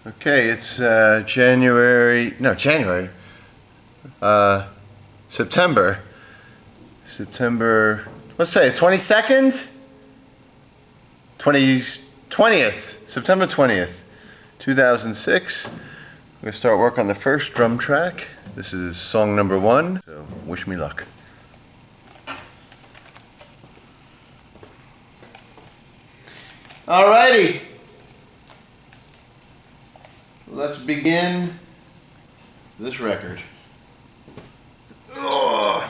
Okay, it's January, September, let's say 22nd? 20th, September 20th, 2006. We're gonna start work on the first drum track. This is song number 1, so wish me luck. Alrighty. Let's begin this record. Ugh.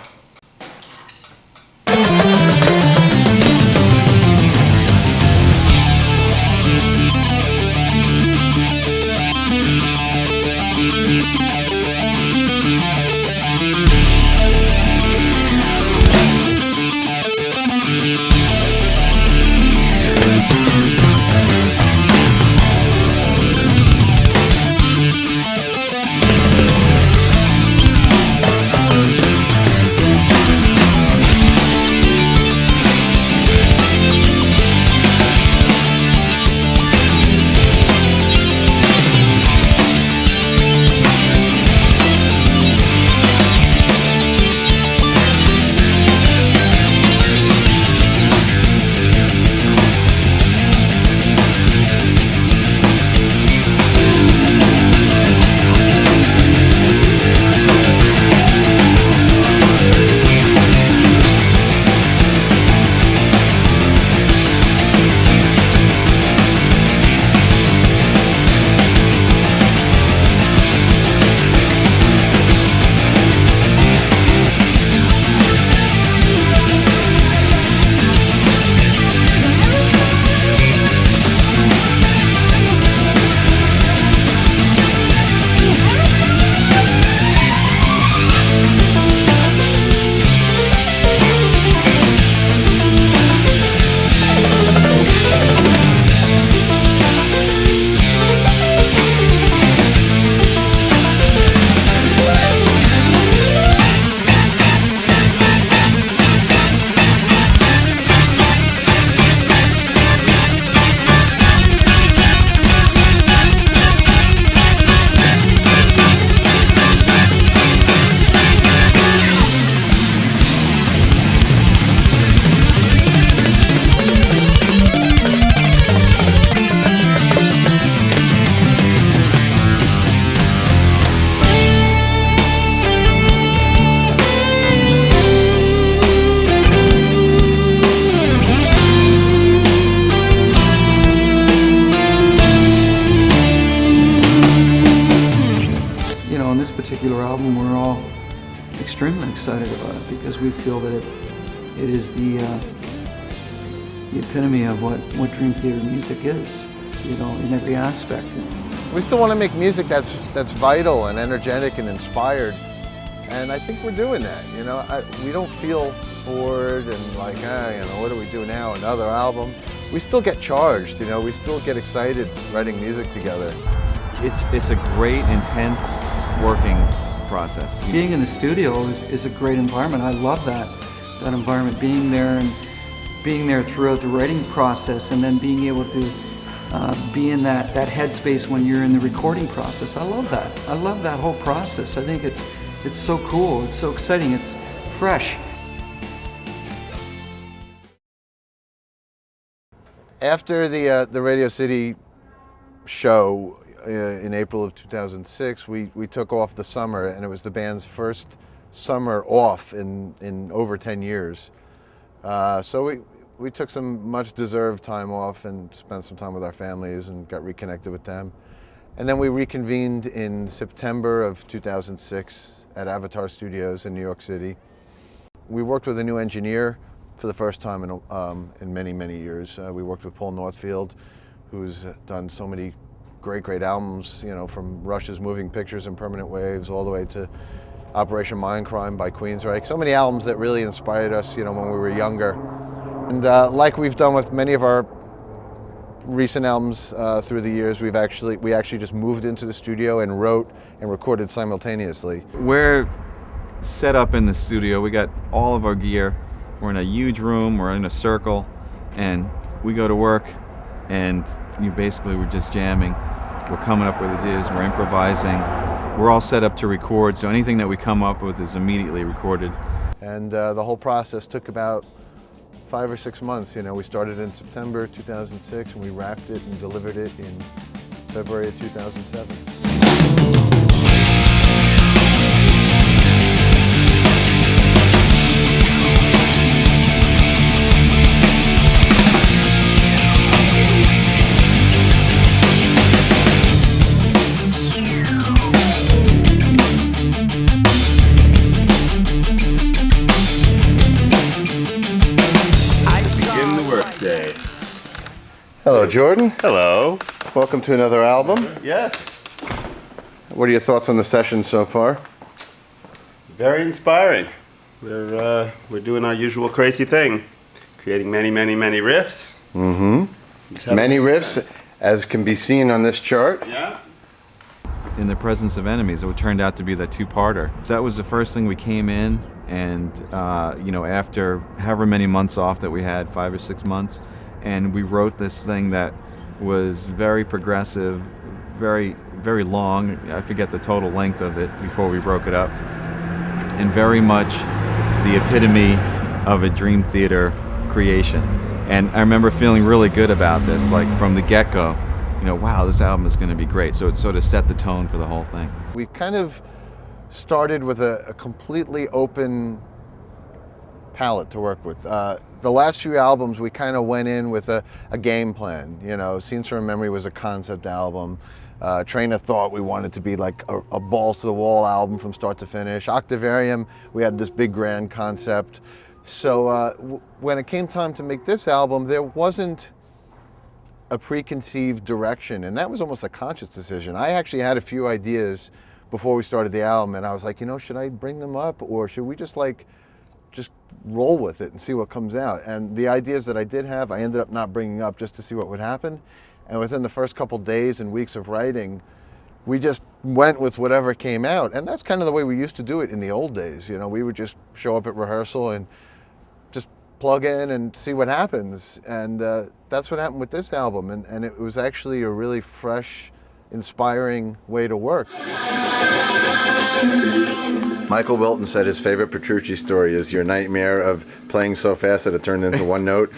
This particular album we're all extremely excited about it because we feel that it is the epitome of what Dream Theater music is, you know, in every aspect. We still want to make music that's vital and energetic and inspired, and I think we're doing that. You know, we don't feel bored and like, you know, what do we do now? Another album? We still get charged. You know, we still get excited writing music together. It's a great, intense working process. Being in the studio is a great environment. I love that environment, being there and being there throughout the writing process, and then being able to be in that headspace when you're in the recording process. I love that. I love that whole process. I think it's so cool. It's so exciting. It's fresh. After the Radio City show in April of 2006, we took off the summer, and it was the band's first summer off in over 10 years. So we took some much-deserved time off and spent some time with our families and got reconnected with them. And then we reconvened in September of 2006 at Avatar Studios in New York City. We worked with a new engineer for the first time in many, many years. We worked with Paul Northfield, who's done so many great albums, you know, from Rush's Moving Pictures and Permanent Waves all the way to Operation Mindcrime by Queensryche. So many albums that really inspired us, you know, when we were younger. And like we've done with many of our recent albums through the years, we actually just moved into the studio and wrote and recorded simultaneously. We're set up in the studio. We got all of our gear. We're in a huge room. We're in a circle, and we go to work, and we're just jamming. We're coming up with ideas, we're improvising. We're all set up to record, so anything that we come up with is immediately recorded. And the whole process took about 5 or 6 months. You know, we started in September 2006 and we wrapped it and delivered it in February of 2007. Hello, Jordan. Hello. Welcome to another album. Yes. What are your thoughts on the session so far? Very inspiring. We're doing our usual crazy thing, creating many riffs. Mm-hmm. Many riffs, as can be seen on this chart. Yeah. In the presence of enemies, it turned out to be the two-parter. That was the first thing we came in, and after however many months off that we had, 5 or 6 months, and we wrote this thing that was very progressive, very long. I forget the total length of it before we broke it up, and very much the epitome of a Dream Theater creation. And I remember feeling really good about this, like from the get-go. Wow, this album is going to be great. So it sort of set the tone for the whole thing. We kind of started with a completely open palette to work with. The last few albums, we kind of went in with a game plan. Scenes from Memory was a concept album. Train of Thought, we wanted to be like a balls to the wall album from start to finish. Octavarium, we had this big grand concept. So when it came time to make this album, there wasn't a preconceived direction, and that was almost a conscious decision. I actually had a few ideas before we started the album, and I was like, should I bring them up, or should we just roll with it and see what comes out? And the ideas that I did have, I ended up not bringing up just to see what would happen. And within the first couple days and weeks of writing, we just went with whatever came out. And that's kind of the way we used to do it in the old days. We would just show up at rehearsal and just plug in and see what happens. And that's what happened with this album. And it was actually a really fresh, inspiring way to work. Michael Wilton said his favorite Petrucci story is your nightmare of playing so fast that it turned into one note.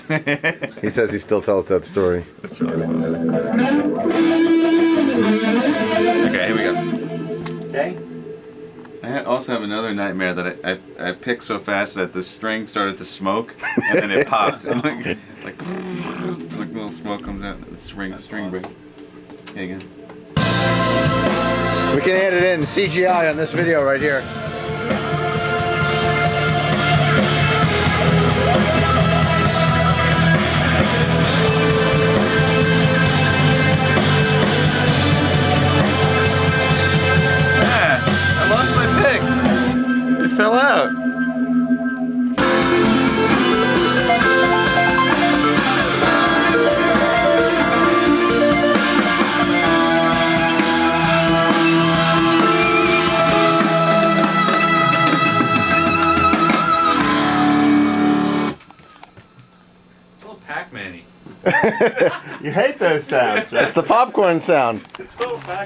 He says he still tells that story. That's really funny. Okay, here we go. Okay. I also have another nightmare that I picked so fast that the string started to smoke and then it popped. And like little smoke comes out and the string breaks. Okay, again. We can add it in CGI on this video right here. I lost my pick. It fell out. Pac-Man-y. You hate those sounds, right? That's the popcorn sound. It's so Pac-Man.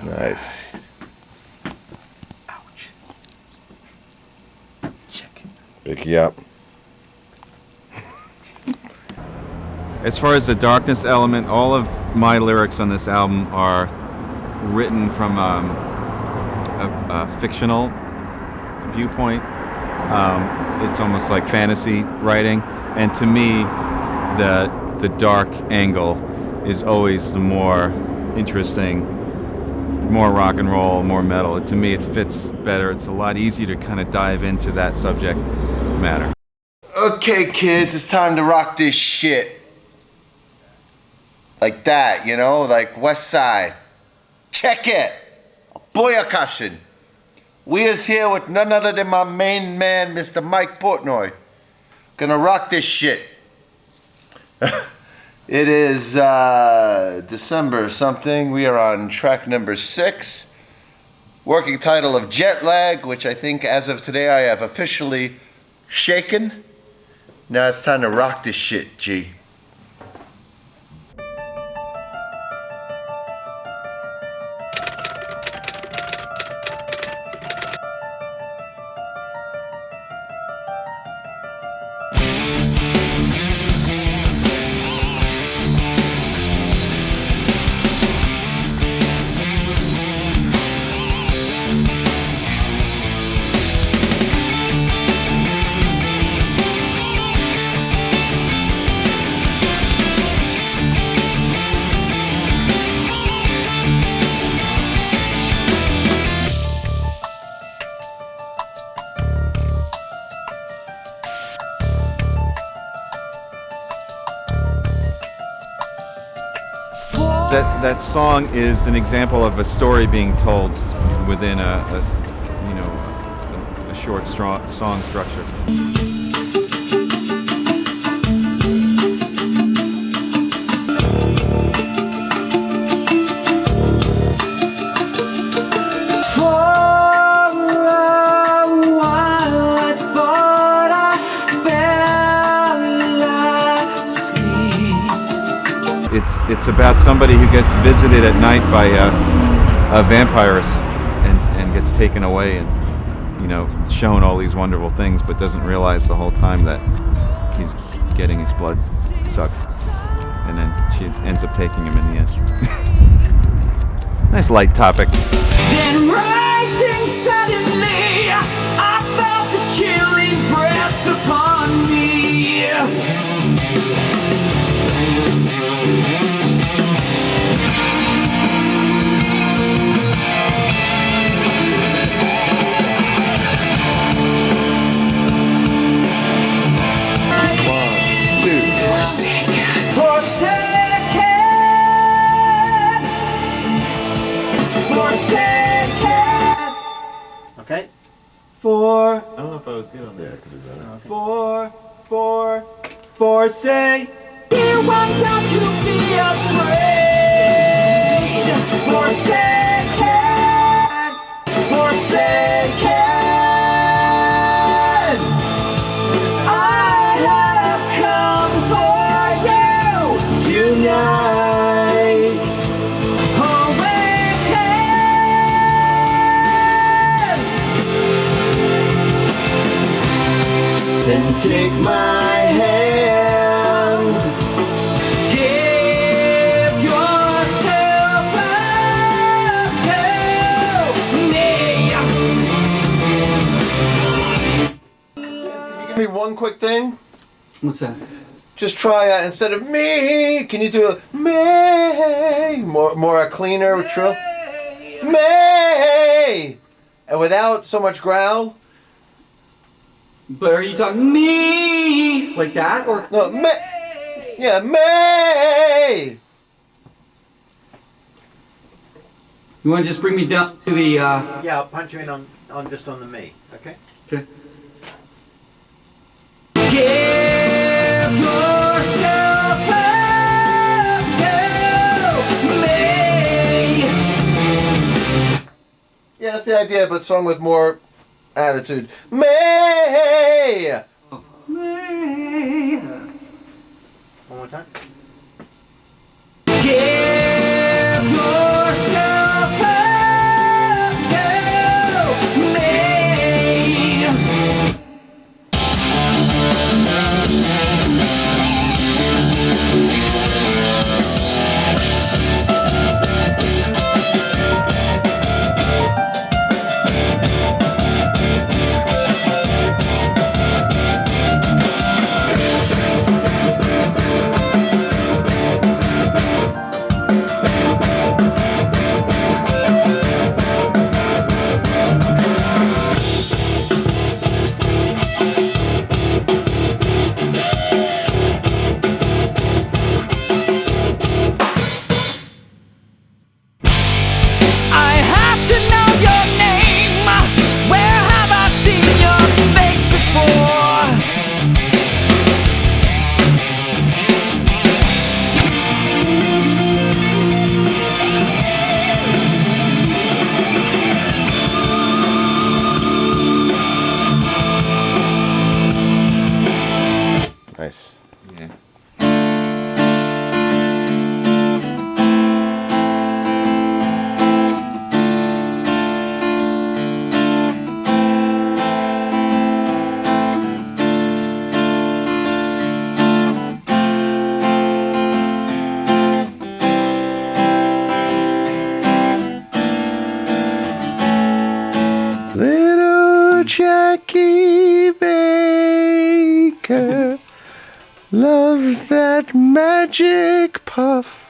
Nice. Ouch. Check it. Pick you up. As far as the darkness element, all of my lyrics on this album are written from a fictional viewpoint. It's almost like fantasy writing, and to me, the dark angle is always the more interesting, more rock and roll, more metal. To me, it fits better. It's a lot easier to kind of dive into that subject matter. Okay, kids, it's time to rock this shit. Like that, you know, like West Side. Check it. Boyakashin. We is here with none other than my main man, Mr. Mike Portnoy. Gonna rock this shit. It is December something. We are on track number 6. Working title of Jetlag, which I think as of today I have officially shaken. Now it's time to rock this shit, G. That song is an example of a story being told within a short song structure. It's about somebody who gets visited at night by a vampiress and gets taken away and, you know, shown all these wonderful things, but doesn't realize the whole time that he's getting his blood sucked. And then she ends up taking him in the end. Nice light topic. Then rising suddenly, I felt a chilling breath upon me. Okay. I don't know if I was good on that. Forsake. You want not to be afraid. Forsaken. Forsaken. I have come for you tonight. Then take my hand. Give yourself up to me. Give me one quick thing. What's that? Just try instead of me. Can you do a me? More a cleaner, true. Me, and without so much growl. But are you talking me like that or No, me. Yeah, me. you want to just bring me down to the Yeah, I'll punch you in on just on the me, okay? okay. Give yourself up to me. Yeah, that's the idea, but sung with more attitude. Me. One more time. Give yourself up to me. Little Jackie Baker loves that magic puff.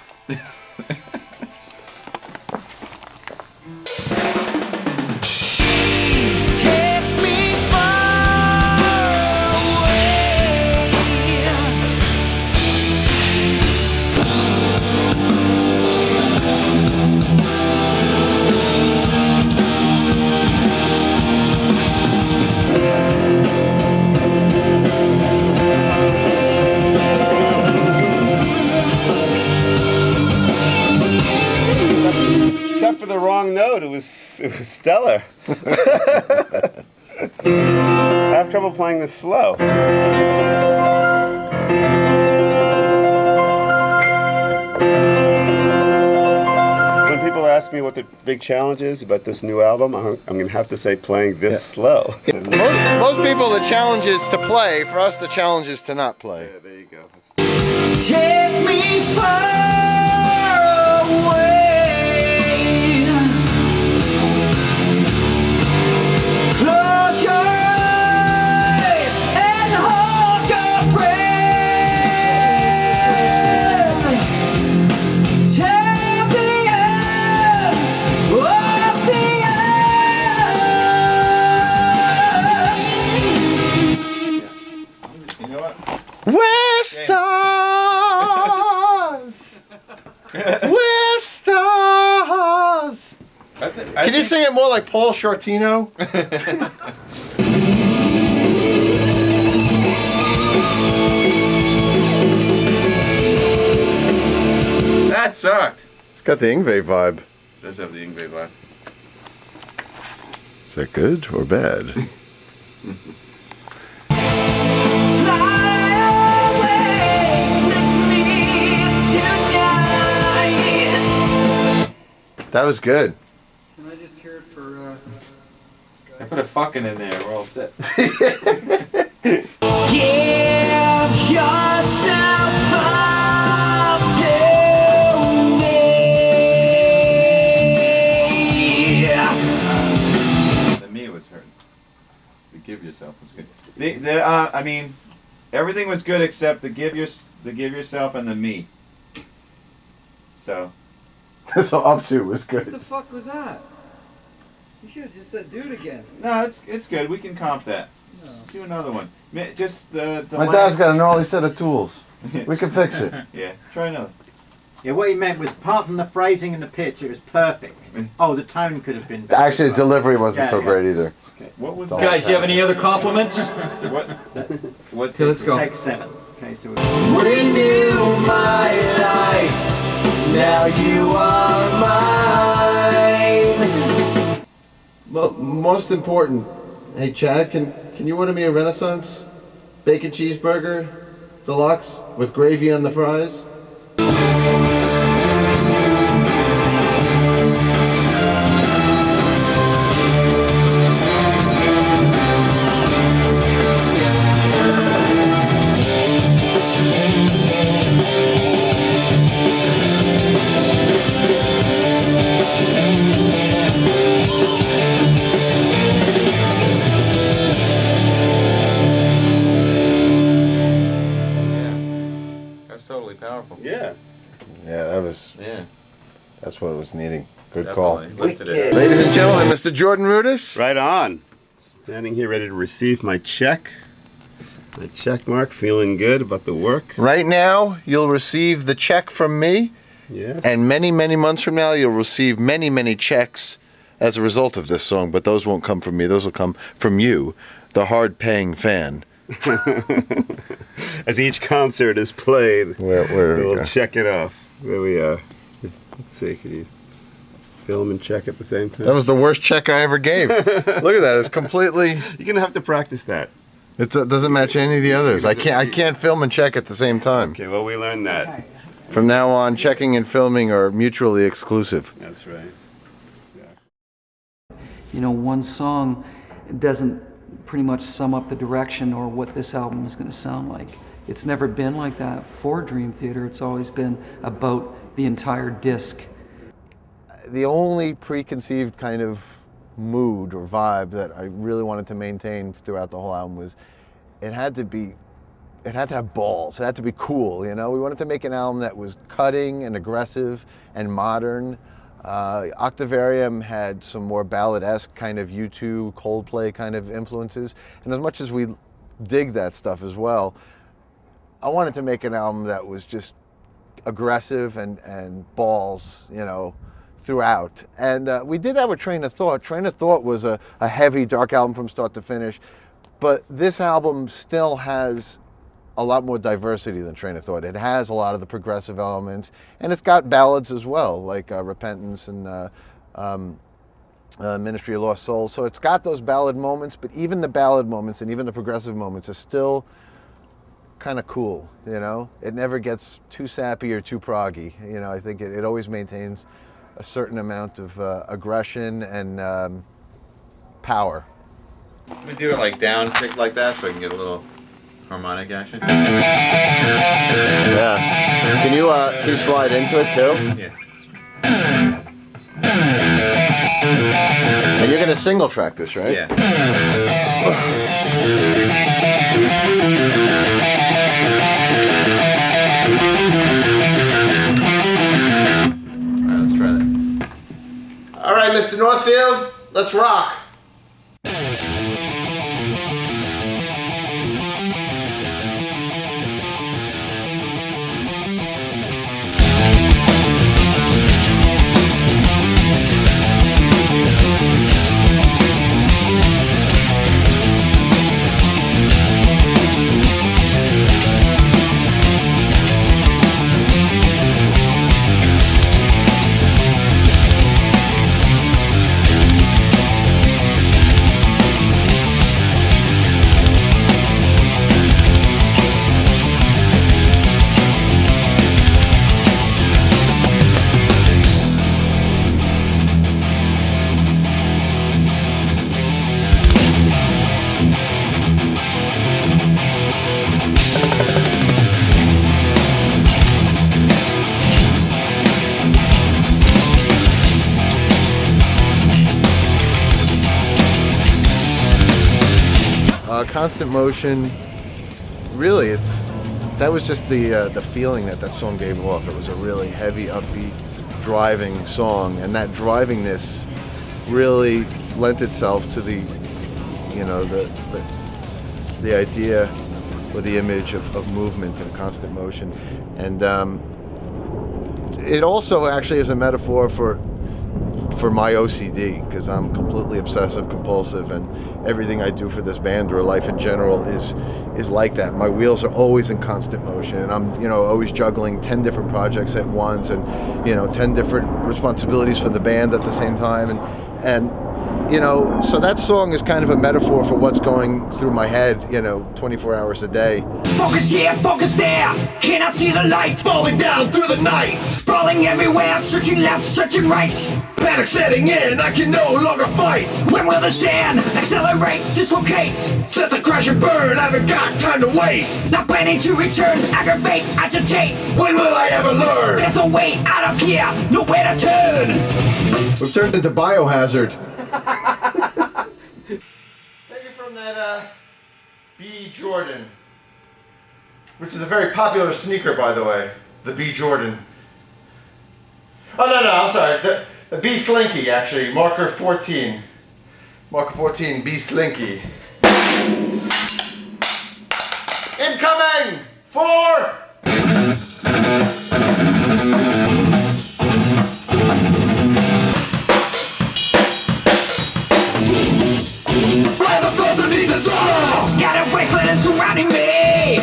Except for the wrong note, it was stellar. I have trouble playing this slow. When people ask me what the big challenge is about this new album, I'm going to have to say playing this slow. Most people, the challenge is to play. For us, the challenge is to not play. Yeah, there you go. Take me far away. Close your eyes and hold your breath. Till the end of the end. You know what? We're stars. We're stars. Can you sing it more like Paul Shortino? That sucked. It's got the Yngwie vibe. Does have the Yngwie vibe. Is that good or bad? That was good. Can I just hear it for, I put a fucking in there. We're all set. Give yourself up to me. The me was hurting. The give yourself was good. I mean, everything was good except the give yourself and the me. So. So up to was what the good. fuck was that? You should have just said do it again. No, it's good. We can comp that. No. Do another one. Just the My last... dad's got a gnarly set of tools. We can fix it. Yeah, try another. Yeah, what he meant was, apart from the phrasing and the pitch, it was perfect. Oh, the tone could have been better. Actually, the delivery wasn't Yeah, so yeah. great either. What was Guys, you have any other compliments? What? What? Okay, let's go. Take 7. Okay, so Renew my life. Now you are mine. Well, most important, hey Chad, can you order me a Renaissance bacon cheeseburger deluxe with gravy on the fries? That's totally powerful. Yeah. Yeah, Yeah. that's what it was needing. Good call. Lifted it. Ladies and gentlemen, Mr. Jordan Rudis. Right on. Standing here ready to receive my check. My check mark, feeling good about the work. Right now, you'll receive the check from me, Yes. and many, many months from now, you'll receive many, many checks as a result of this song, but those won't come from me. Those will come from you, the hard-paying fan. As each concert is played, Where we we'll go. check it off. There we are. Let's see, can you film and check at the same time? That was the worst check I ever gave. Look at that. It's completely... You're going to have to practice that. It doesn't match any of the others. I can't film and check at the same time. Okay, well, we learned that. From now on, checking and filming are mutually exclusive. That's right. You know, one song doesn't pretty much sum up the direction or what this album is going to sound like. It's never been like that for Dream Theater. It's always been about the entire disc. The only preconceived kind of mood or vibe that I really wanted to maintain throughout the whole album was it had to have balls. It had to be cool, you know? We wanted to make an album that was cutting and aggressive and modern. Octavarium had some more ballad-esque kind of U2, Coldplay kind of influences. And as much as we dig that stuff as well, I wanted to make an album that was just aggressive and balls, you know, throughout. And we did that with Train of Thought. Train of Thought was a heavy, dark album from start to finish. But this album still has a lot more diversity than Train of Thought. It has a lot of the progressive elements, and it's got ballads as well, like Repentance and Ministry of Lost Souls. So it's got those ballad moments, but even the ballad moments and even the progressive moments are still kind of cool, you know? It never gets too sappy or too proggy. You know, I think it always maintains a certain amount of aggression and power. Let me do it like down, pick like that, so I can get a little harmonic action. Yeah. Can you slide into it too? Yeah. And you're gonna single track this, right? Yeah. Alright, let's try that. All right, Mr. Northfield, let's rock. Constant Motion, really, that was just the feeling that song gave off. It was a really heavy, upbeat, driving song, and that drivingness really lent itself to the idea or the image of movement and constant motion. And it also actually is a metaphor for my OCD, because I'm completely obsessive compulsive, and everything I do for this band or life in general is like that. My wheels are always in constant motion, and I'm always juggling 10 different projects at once, and 10 different responsibilities for the band at the same time, and so that song is kind of a metaphor for what's going through my head 24 hours a day. Focus here, focus there, cannot see the light, falling down through the night, falling everywhere, searching left, searching right, panic setting in, I can no longer fight. When will the sand accelerate, dislocate, set the crash and burn, I haven't got time to waste, not planning to return, aggravate, agitate, when will I ever learn? There's no way out of here, nowhere to turn. We've turned into Biohazard. Take it from that B. Jordan, which is a very popular sneaker, by the way. The B. Jordan. Oh, no, I'm sorry. The B. Slinky, actually. Marker 14. Marker 14, B. Slinky. Incoming! 4! Scattered wasteland surrounding me,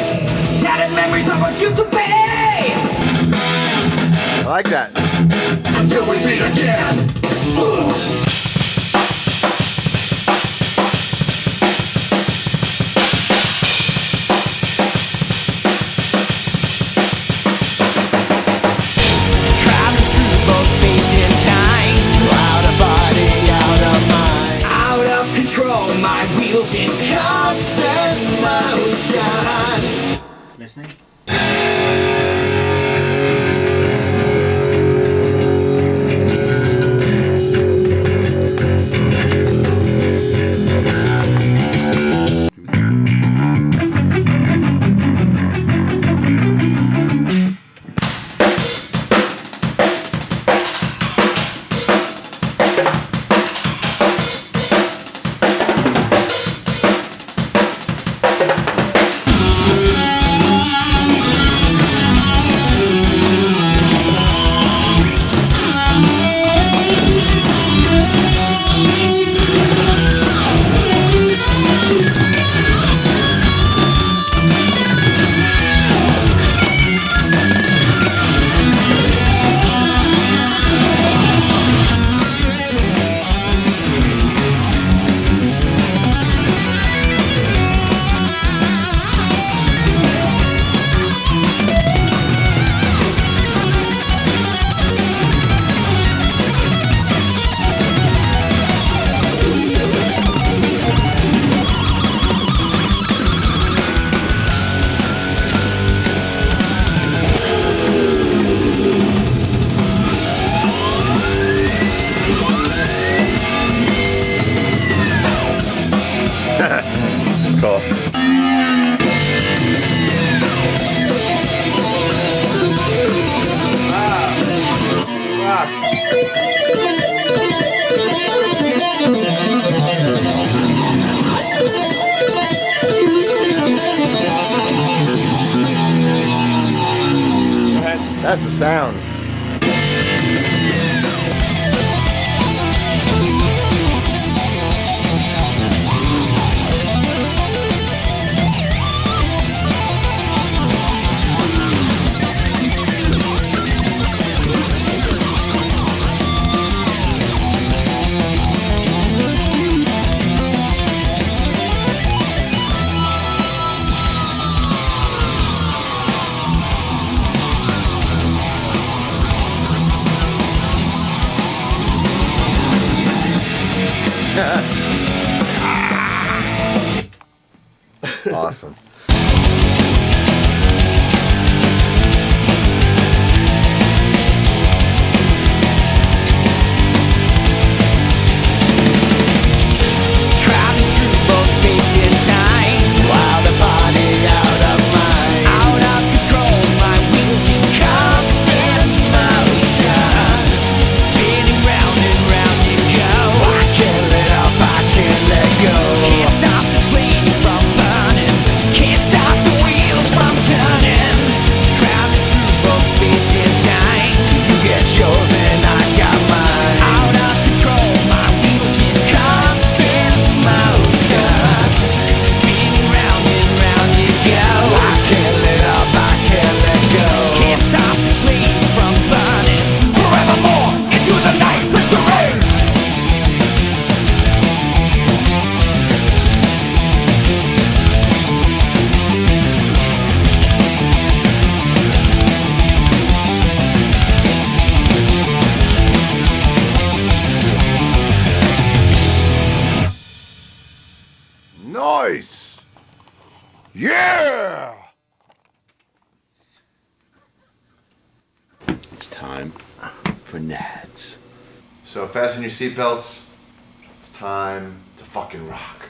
tattered memories of what used to be. I like that. Until we meet again. Traveling through both space and time, out of body, out of mind, out of control, my wheels in constant motion. Listening? That's the sound. Awesome. Traveling through both space and time, wild body out of mind, out of control. My wheels in constant motion, spinning round and round you go. I can't let up, I can't let go. Can't stop this flame from burning, can't stop the wheels from turning. Traveling through both space and time, you get yours and I got mine. Out of control, my wheels in constant motion, spinning round and round you go. I can't let up, I can't let go. Can't stop this flame from burning forevermore into the night. Press the rain. Nice. Yeah. It's time for N.A.D.S. So fasten your seatbelts. It's time to fucking rock.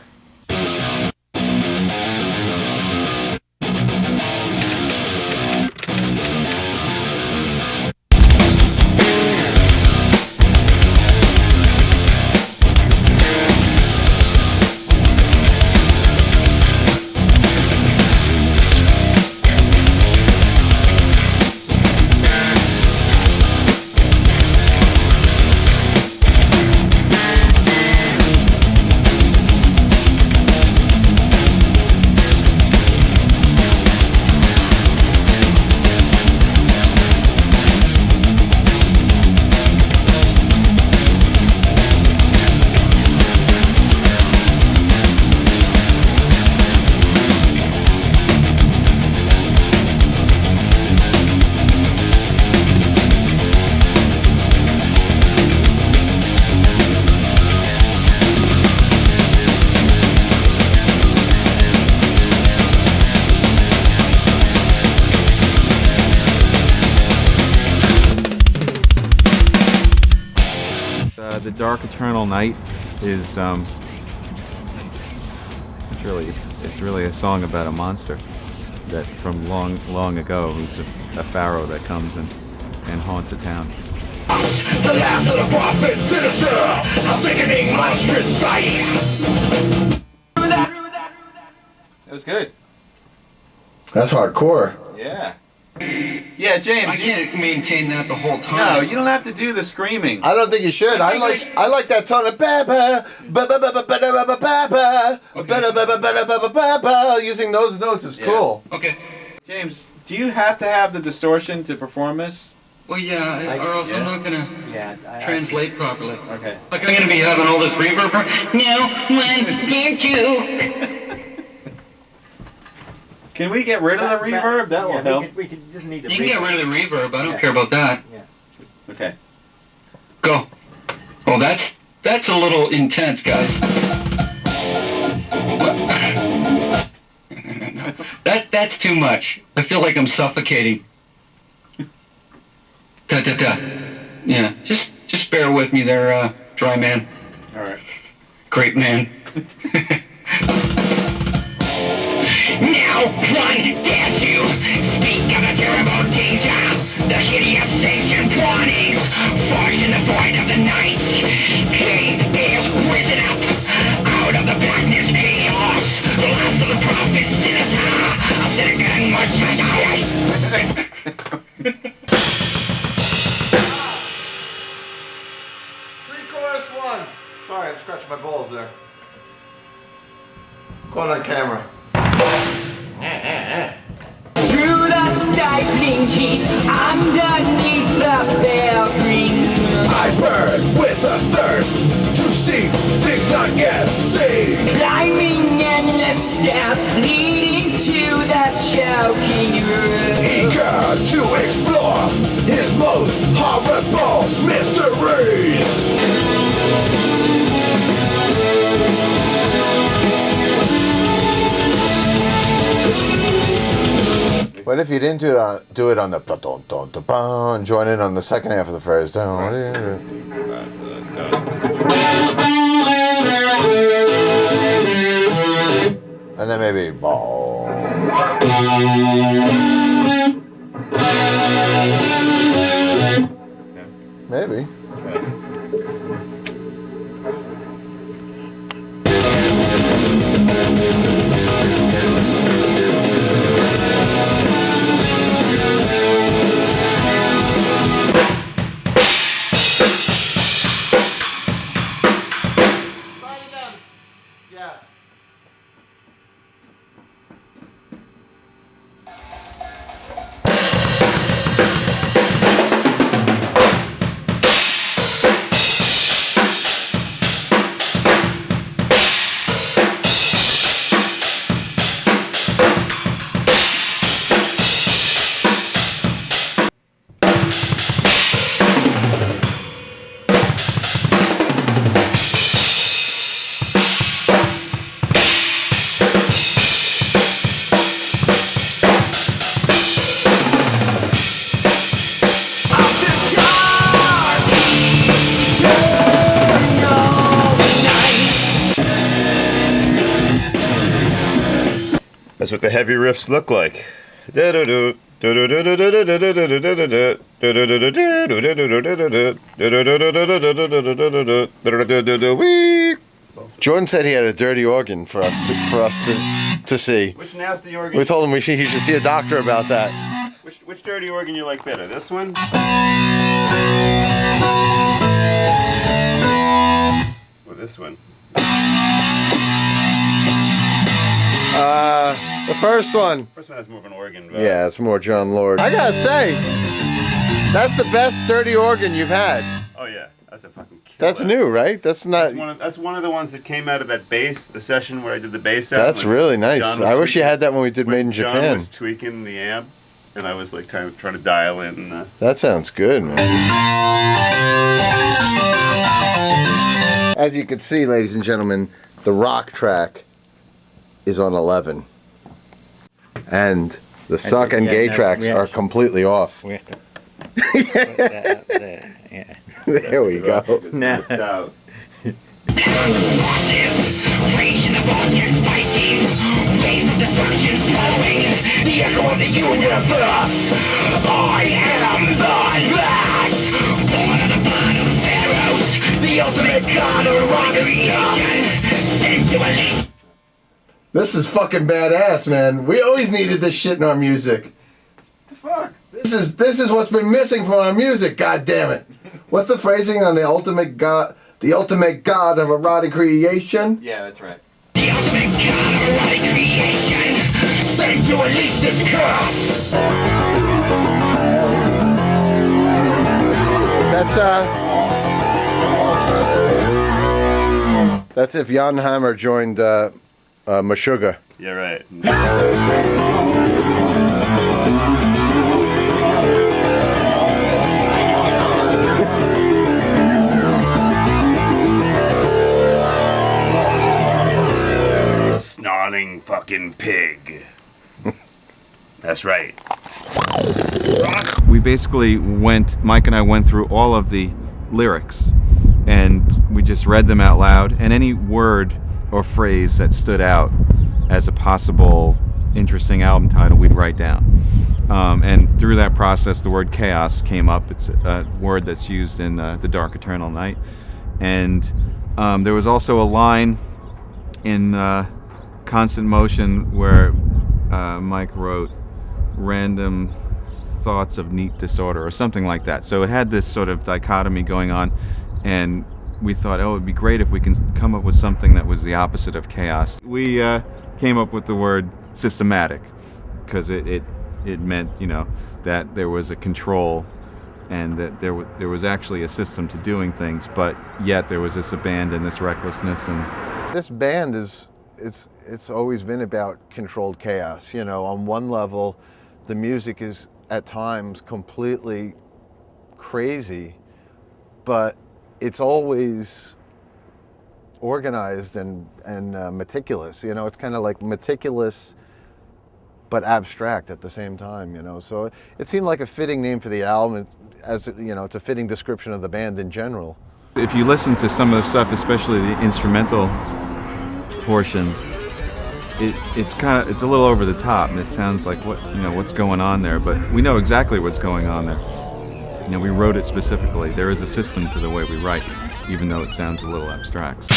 The Dark Eternal Night is it's really a song about a monster that from long ago, who's a pharaoh that comes and haunts a town. The last of the prophets, sinister, a sickening monstrous sight. That was good. That's hardcore. Yeah. Yeah, James. I can't maintain that the whole time. No, you don't have to do the screaming. I don't think you should. I like that tone of ba ba ba ba ba ba ba ba ba ba ba ba. Using those notes is cool. Okay. James, do you have to have the distortion to perform this? Well, yeah, or else I'm not gonna translate properly. Okay. Like I'm gonna be having all this reverb. No, when can't you? Can we get rid of the reverb? That will help. We could just need the You can get rid of the reverb. I don't care about that. Yeah. Okay. Go. Oh, that's a little intense, guys. That's too much. I feel like I'm suffocating. Da da da. Yeah, just bear with me there, dry man. All right. Great man. Now, one dare to speak of the terrible danger, the hideous ancient warnings, forged in the void of the night. He is risen up out of the blackness, chaos, the last of the prophets, sinister, a cynic and much. Scratch my balls there. Caught on camera. Through the stifling heat, underneath the pale green moon, I burn with a thirst to see things not yet seen. climbing endless stairs leading to the choking room. Eager to explore his most horrible mysteries. What if you didn't do it on the and join in on the second half of the phrase? And then maybe maybe. Yeah. That's what the heavy riffs look like. Jordan said he had a dirty organ for us to see. Which nasty organ? We told him he should see a doctor about that. Which dirty organ you like better? This one? Or this one? The first one. First one has more of an organ vibe. Yeah, it's more John Lord. I gotta say, that's the best dirty organ you've had. Oh yeah, that's a fucking killer. That's new, right? That's not. That's one of the ones that came out of that bass, the session where I did the bass sound. That's really nice. I wish you had that when we did Made in John Japan. was tweaking the amp, and I was like trying to dial in. That sounds good, man. As you can see, ladies and gentlemen, the rock track is on 11. And the suck and gay tracks are completely off. We have to put that up there. Yeah. There we go. No. Rage in the vultures fighting, waves of destruction flowing, the echo of the universe. I am the last, born of the blood of pharaohs, the ultimate god of creation, sent to elite. This is fucking badass, man. We always needed this shit in our music. The fuck? This is what's been missing from our music, god damn it. What's the phrasing on the ultimate god of erotic creation? Yeah, that's right. The ultimate god of erotic creation, sent to unleash this curse. That's if Jan Hammer joined Meshuggah. Yeah, right. Snarling fucking pig. That's right. We basically Mike and I went through all of the lyrics and we just read them out loud, and any word or phrase that stood out as a possible interesting album title we'd write down. And through that process the word chaos came up. It's a word that's used in The Dark Eternal Night. And there was also a line in Constant Motion where Mike wrote random thoughts of neat disorder or something like that. So it had this sort of dichotomy going on, and we thought, oh, it'd be great if we can come up with something that was the opposite of chaos. We came up with the word systematic, because it meant, you know, that there was a control and that there was actually a system to doing things, but yet there was this abandon, this recklessness. And this band it's always been about controlled chaos. You know, on one level, the music is at times completely crazy, but it's always organized and meticulous. You know, it's kind of like meticulous but abstract at the same time, you know. So it seemed like a fitting name for the album, as you know, it's a fitting description of the band in general. if you listen to some of the stuff, especially the instrumental portions, it's a little over the top, and it sounds like what's going on there, but we know exactly what's going on there. You know, we wrote it specifically. There is a system to the way we write, even though it sounds a little abstract.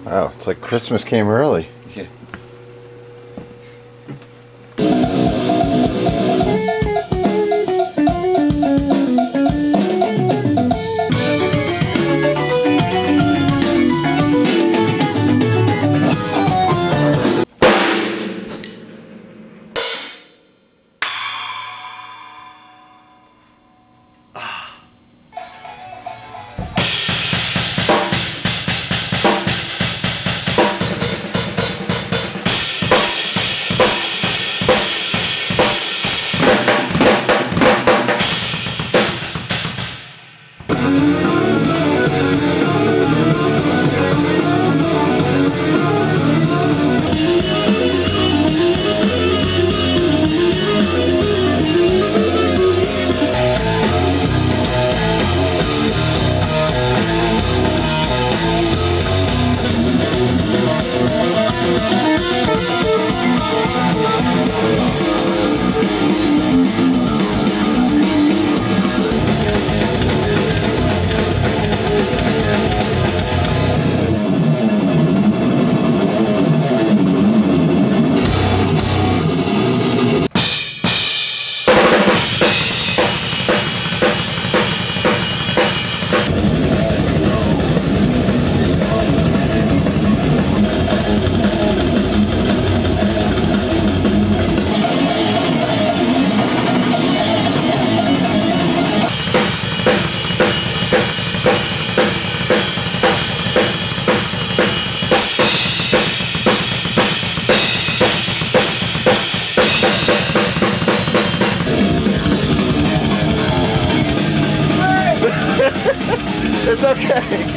Wow, it's like Christmas came early. Yeah. It's okay.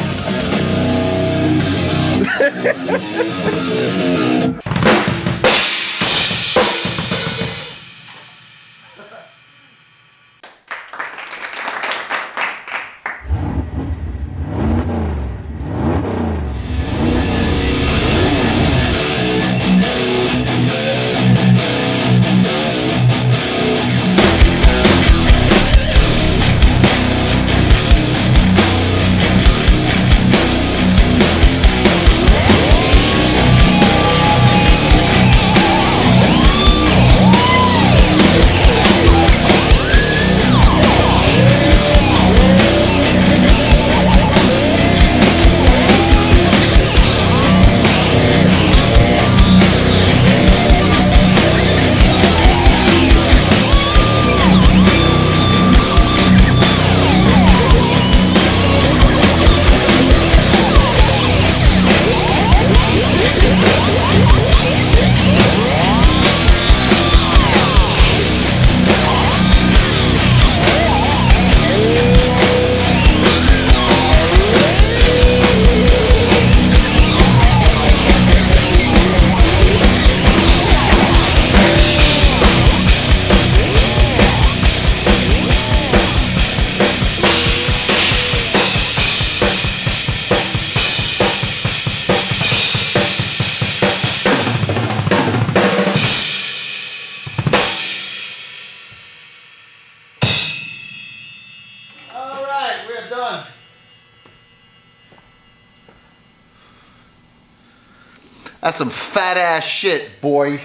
That's some fat ass shit, boy.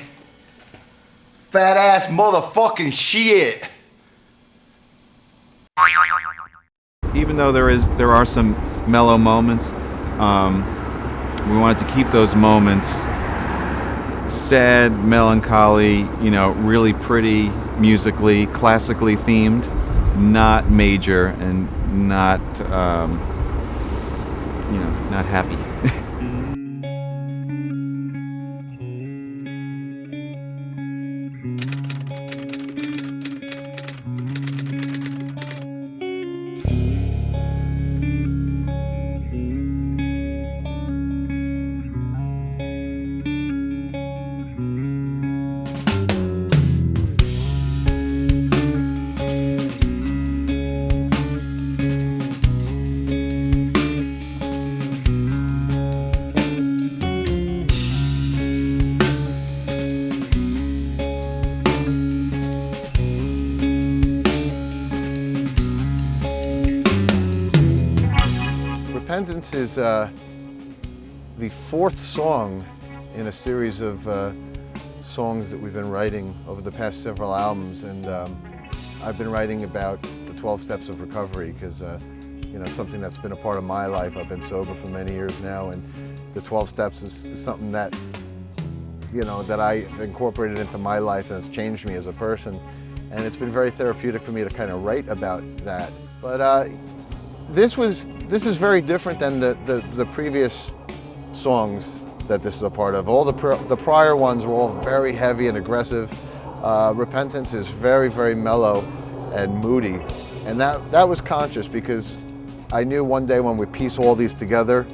Fat ass motherfucking shit. Even though there are some mellow moments, we wanted to keep those moments sad, melancholy, really pretty, musically, classically themed, not major and not, not happy. Repentance is the fourth song in a series of songs that we've been writing over the past several albums, and I've been writing about the 12 steps of recovery because it's something that's been a part of my life. I've been sober for many years now, and the 12 steps is something that that I incorporated into my life, and it's changed me as a person, and it's been very therapeutic for me to kind of write about that. But this is very different than the previous songs that this is a part of. All the prior ones were all very heavy and aggressive. Repentance is very, very mellow and moody, and that was conscious because I knew one day when we piece all these together,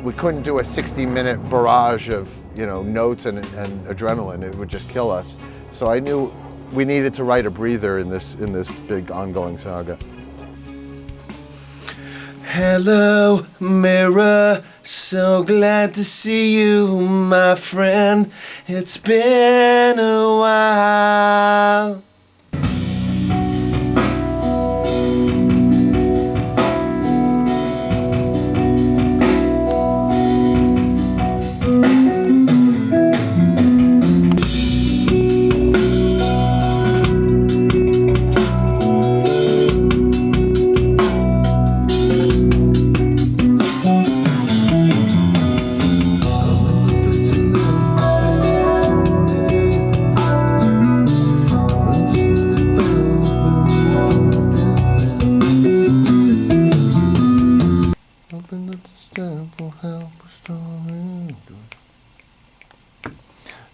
we couldn't do a 60-minute barrage of notes and adrenaline. It would just kill us. So I knew we needed to write a breather in this big ongoing saga. Hello, mirror, so glad to see you, my friend. It's been a while.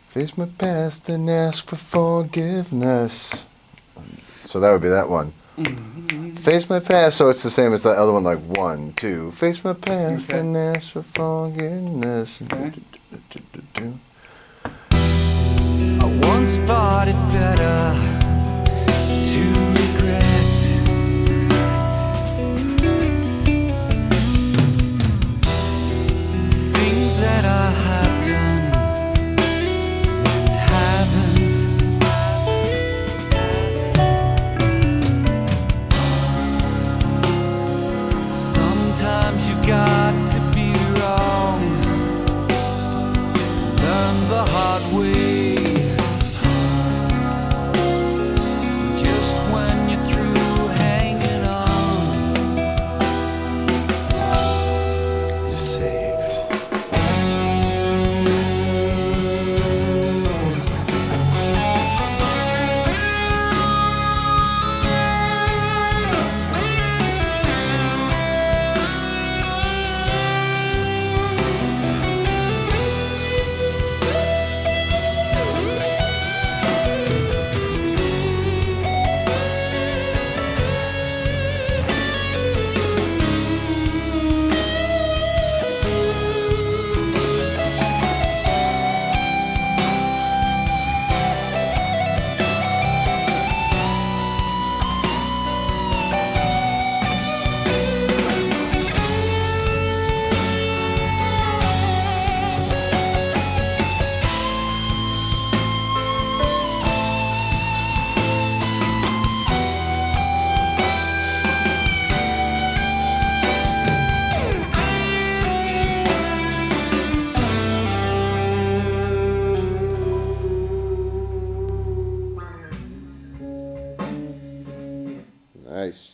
Face my past and ask for forgiveness. So that would be that one. Face my past, so it's the same as the other one, like 1, 2. Face my past and ask for forgiveness. I once thought it better to regret things that I have done. Sometimes you've got to be wrong, learn the hard way. Just Nice.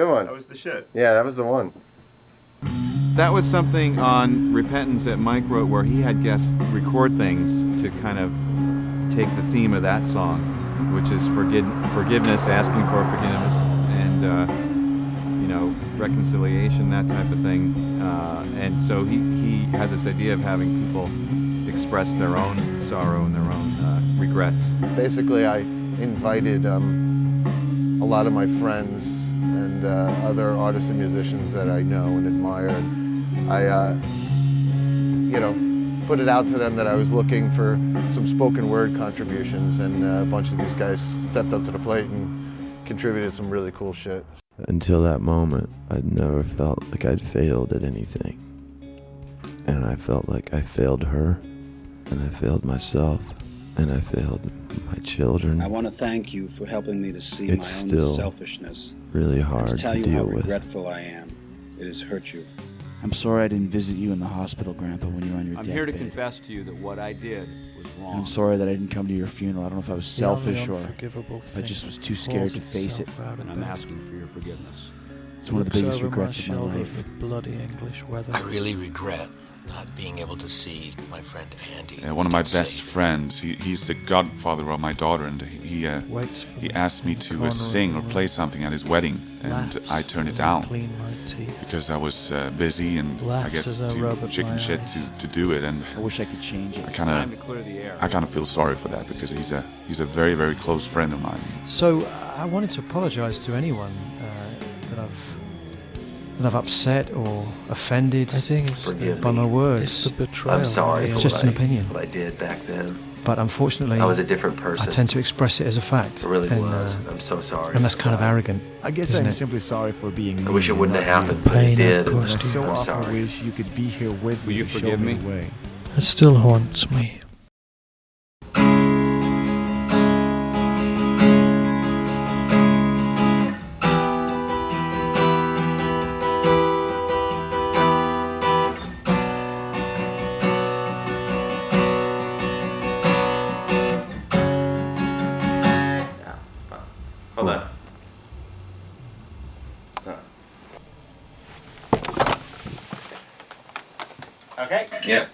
That was the shit. Yeah, that was the one. That was something on Repentance that Mike wrote where he had guests record things to kind of take the theme of that song, which is forgiveness, asking for forgiveness, and you know, reconciliation, that type of thing. And so he had this idea of having people express their own sorrow and their own regrets. Basically, I invited a lot of my friends and other artists and musicians that I know and admire. And I, you know, put it out to them that I was looking for some spoken word contributions, and a bunch of these guys stepped up to the plate and contributed some really cool shit. Until that moment, I'd never felt like I'd failed at anything. And I felt like I failed her, and I failed myself, and I failed my children. I want to thank you for helping me to see my own selfishness. Really hard to tell you deal how with. regretful I am. It has hurt you. I'm sorry I didn't visit you in the hospital, Grandpa, when you were on your deathbed. I'm here to confess to you that what I did was wrong. And I'm sorry that I didn't come to your funeral. I don't know if I was selfish or if I just was too scared to face it. And I'm asking for your forgiveness. It's one of the biggest regrets of my life. Bloody English weather. I really regret not being able to see my friend Andy. One of my best friends, he's the godfather of my daughter, and he asked me to sing or play something at his wedding, and I turned it down because I was busy and I guess too chicken shit to do it. And I wish I could change it. I kind of feel sorry for that because he's a very, very close friend of mine. So I wanted to apologize to anyone that I've upset or offended by my words. It's the betrayal. I'm sorry for just an opinion. What I did back then. But unfortunately, I was a different person. I tend to express it as a fact. I really was. I'm so sorry. And that's kind of arrogant. I guess I'm simply sorry for being mean. I wish it wouldn't have happened, but it did. I so often wish you could be here with me. Will you forgive me? It still haunts me. Hold on. Stop. Okay? Yep.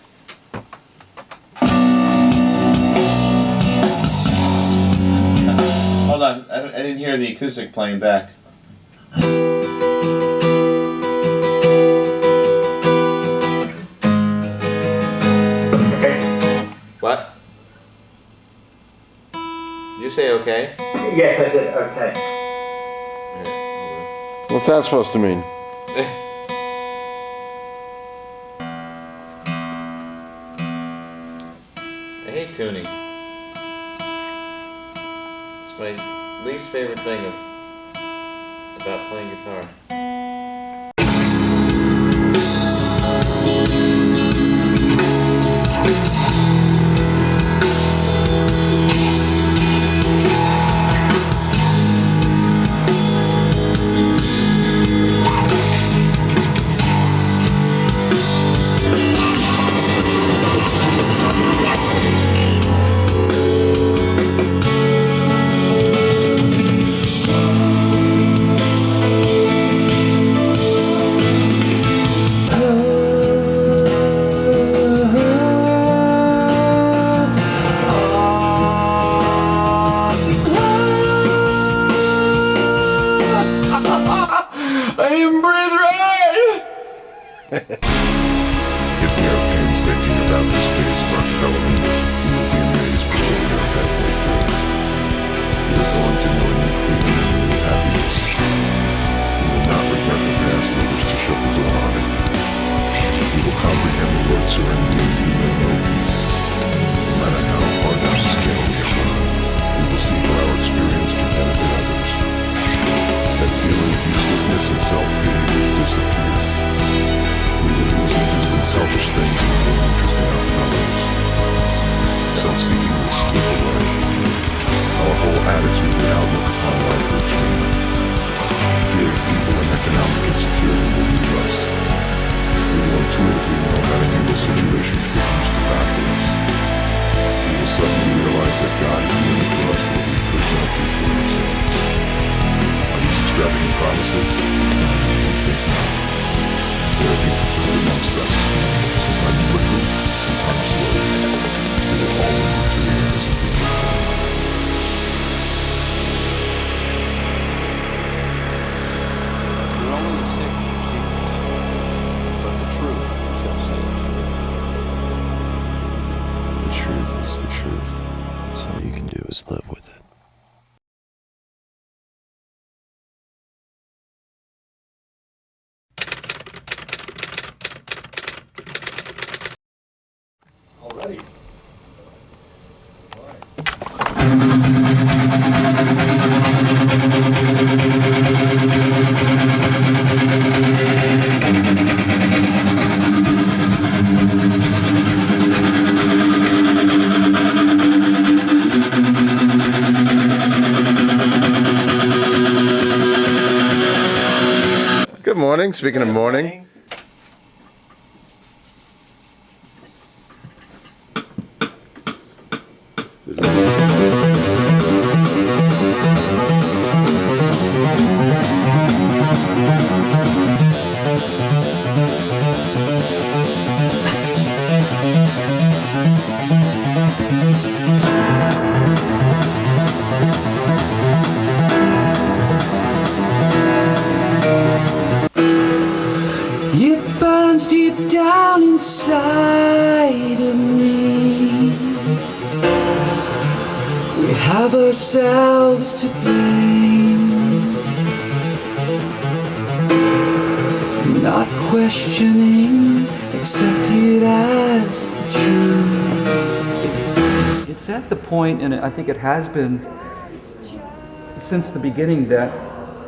Hold on, I didn't hear the acoustic playing back. What? Did you say okay? Yes, I said okay. What's that supposed to mean? I hate tuning. It's my least favorite thing about playing guitar. If we are painstaking about this phase of our development, you will be amazed before we are halfway through. You are going to know a new freedom serenity, we will know peace. No matter how far down the scale we are, we will see how our experience can benefit others. That feeling of uselessness and self-pity will disappear. We will lose interest in selfish things and gain interest in our fellows. Self-seeking will slip away. Our whole attitude and outlook upon life will change. Fear of people and economic insecurity will leave us. We will intuitively know how to handle situations which used to baffle us. We will suddenly realize that God is doing for us what we could not do for ourselves. Are these extravagant promises? We think not. They are being fulfilled amongst us, sometimes quickly, sometimes slowly. They will always materialize in future form. Not only the sick is your secret, but the truth shall set you free. The truth is the truth. So all you can do is live with it. Already. Good morning. Speaking of morning. It burns deep down inside of me. We have ourselves to blame, not questioning, accepted as the truth. It's at the point, and I think it has been since the beginning, that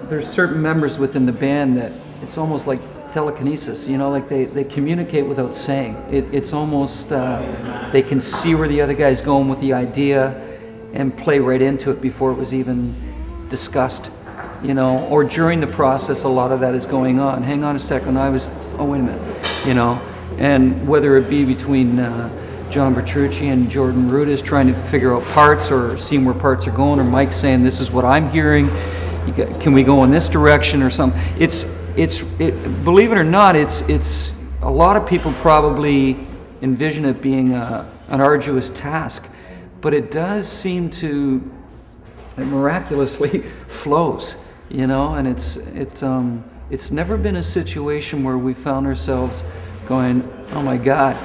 there's certain members within the band that it's almost like telekinesis, you know, like they communicate without saying. It's almost, they can see where the other guy's going with the idea and play right into it before it was even discussed, you know, or during the process a lot of that is going on. Hang on a second, oh wait a minute, you know, and whether it be between John Bertrucci and Jordan Rudis trying to figure out parts or seeing where parts are going, or Mike saying this is what I'm hearing, can we go in this direction or something. Believe it or not, it's a lot of people probably envision it being an arduous task, but it does seem to, it miraculously flows, you know, and it's never been a situation where we found ourselves going, oh my God,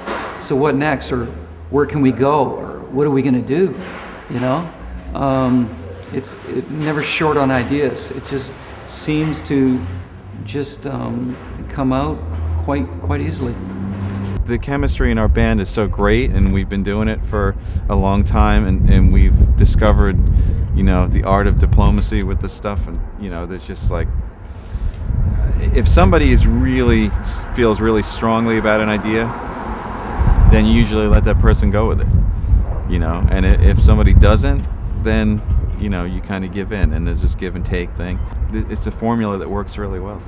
so what next, or where can we go, or what are we going to do, you know? It's never short on ideas. It just seems to just come out quite easily. The chemistry in our band is so great, and we've been doing it for a long time, and we've discovered, you know, the art of diplomacy with this stuff, and you know, there's just like, if somebody feels really strongly about an idea, then you usually let that person go with it, you know, and if somebody doesn't, then you know, you kind of give in, and there's this give and take thing. It's a formula that works really well.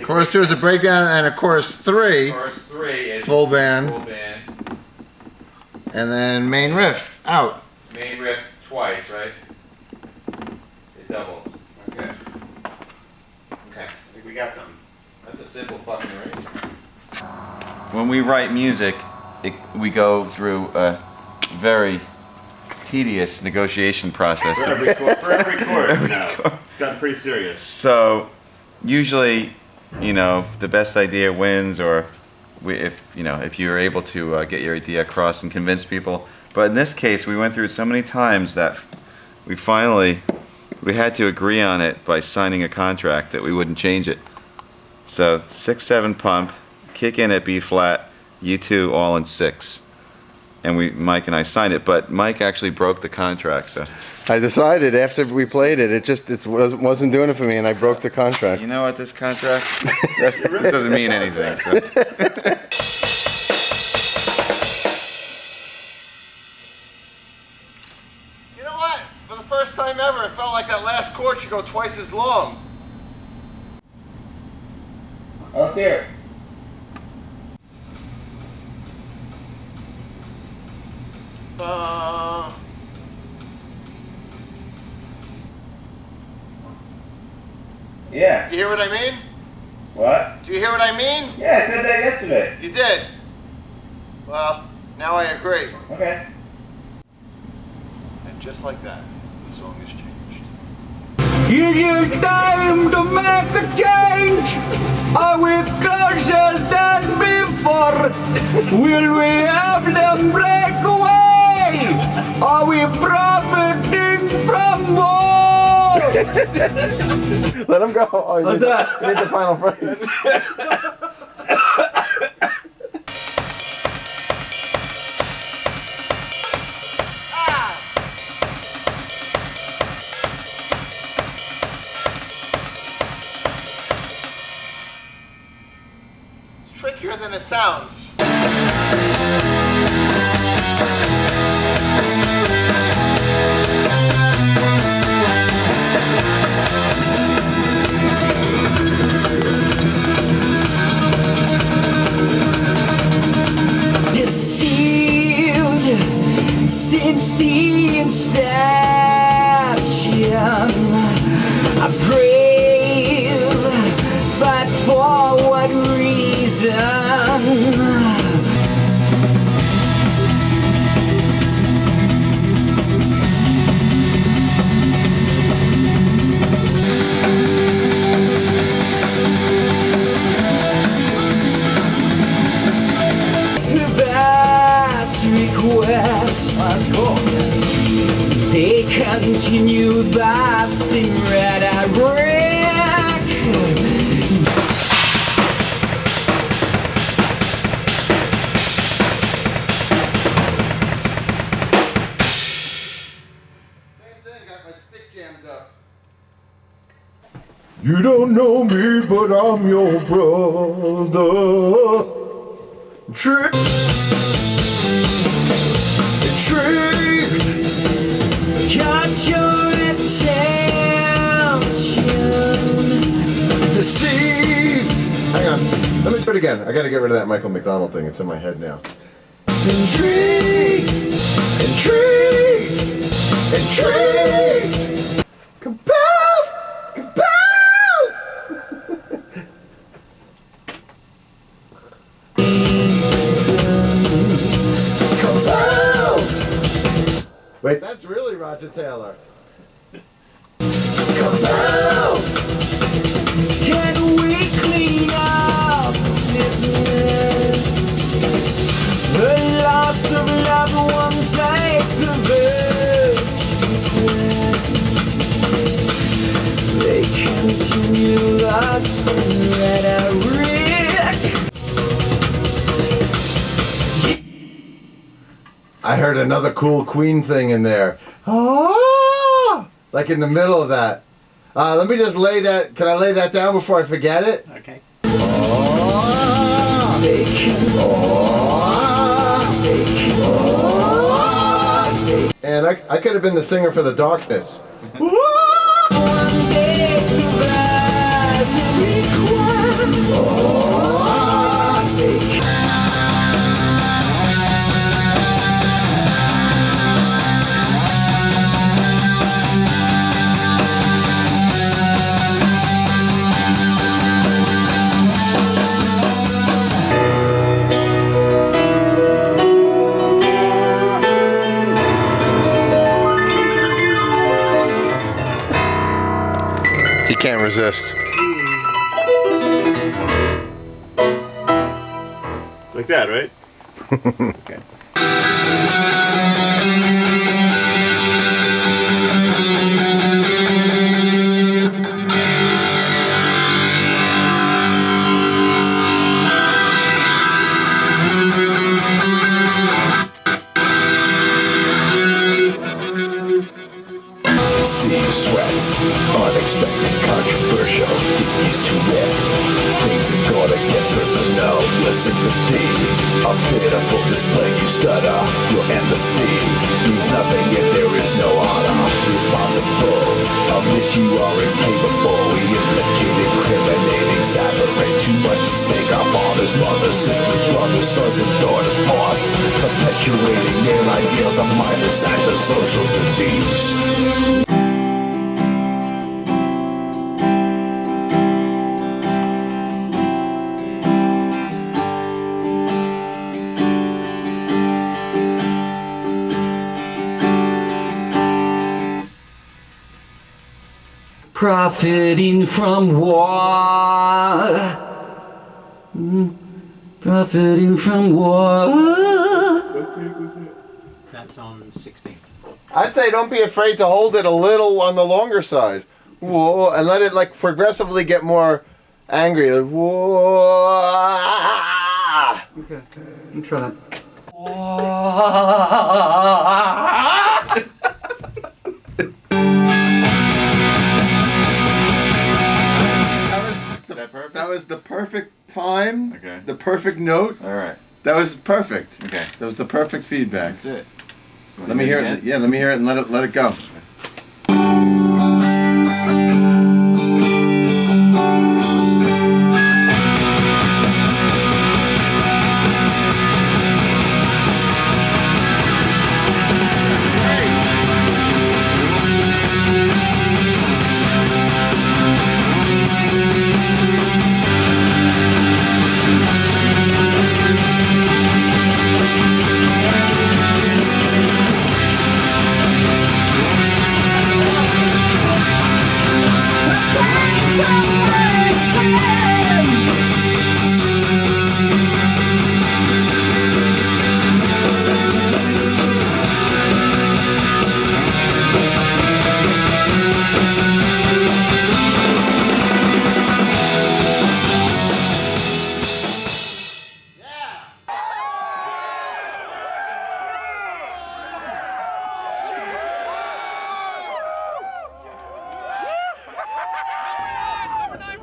Chorus 2 is a breakdown, and a chorus 3. Chorus 3 is full band. Full band. And then main riff out. Main riff twice, right? It doubles. Okay. Okay. I think we got something. That's a simple fucking arrangement. When we write music, we go through a very tedious negotiation process. For every chord now. It's gotten pretty serious. So usually, you know, the best idea wins, or if you're able to get your idea across and convince people. But in this case, we went through it so many times that we had to agree on it by signing a contract that we wouldn't change it. So 6/7 pump, kick in at B flat, you two all in 6. And Mike and I signed it, but Mike actually broke the contract, so. I decided after we played it, it wasn't doing it for me, and I broke the contract. You know what, this contract, that doesn't mean anything, so. You know what? For the first time ever, it felt like that last chord should go twice as long. Let's hear it. Yeah. You hear what I mean? What? Do you hear what I mean? Yeah, I said that yesterday. You did? Well, now I agree. Okay. And just like that, the song has changed. It is time to make a change. Are we closer than before? Will we have them break away? Are we profiting from war? Let him go. Oh, What's that? You need the final phrase. It's trickier than it sounds. Deceived since the inception. I prayed, but for what reason? Requests they continue thus in rhetoric. Same thing, got my stick jammed up. You don't know me, but I'm your brother. Tricked, Got your attention. Deceived. Hang on. Let me do it again. I gotta get rid of that Michael McDonald thing. It's in my head now. Intrigued. Intrigued. Intrigued. Compelled. Compelled. Compelled. Wait, that's really Roger Taylor. Compelled. Can we clean up this mess? The loss of loved ones, a perverse request. They continue us rhetoric. I heard another cool Queen thing in there. Ah! Like in the middle of that. Let me just lay that. Can I lay that down before I forget it? Okay. Ah! And I could have been the singer for The Darkness. He can't resist. Like that, right? Okay. really see you sweat. Unexpected, controversial, get used to it. Things are gonna get personal, your sympathy. A pitiful display, you stutter. Your empathy means nothing if there is no honor. Responsible of this you are incapable. We implicate, incriminate, exaggerate. Too much at stake. Our fathers, mothers, sisters, brothers, sons and daughters lost, perpetuating their ideals. A mindless act of social disease. Profiting from war. Profiting from war. That's on 16. I'd say don't be afraid to hold it a little on the longer side. Whoa, and let it like progressively get more angry. Like, whoa. Okay, let me try that. That was the perfect time. Okay. The perfect note. All right. That was perfect. Okay. That was the perfect feedback. That's it. Let me hear it. Yeah, let me hear it and let it go.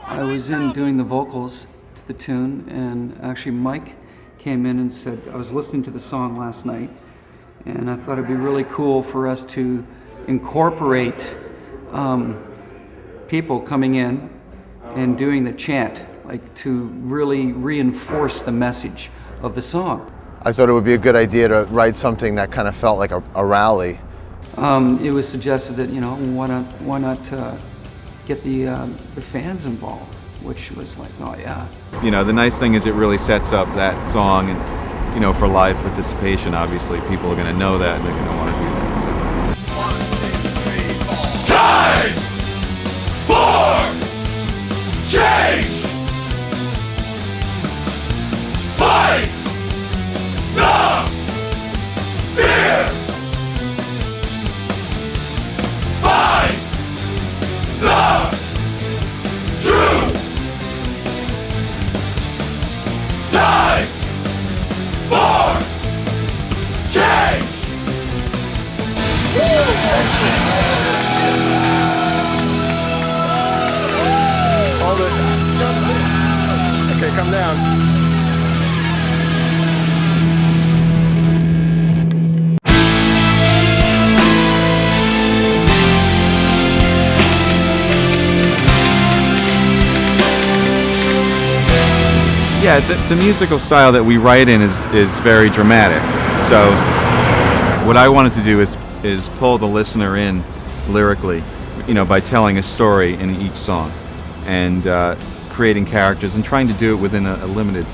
I was in doing the vocals to the tune, and actually Mike came in and said, I was listening to the song last night, and I thought it'd be really cool for us to incorporate people coming in and doing the chant, like to really reinforce the message of the song. I thought it would be a good idea to write something that kind of felt like a rally. It was suggested that, why not get the fans involved, which was like, oh yeah. The nice thing is it really sets up that song, and for live participation, obviously people are going to know that and they're going to want to do that. So. Time for change. Fight the fear. Fight the truth. Time for change. Hold it. Okay, come down. Yeah, the musical style that we write in is very dramatic. So what I wanted to do is pull the listener in lyrically, by telling a story in each song and creating characters and trying to do it within a limited,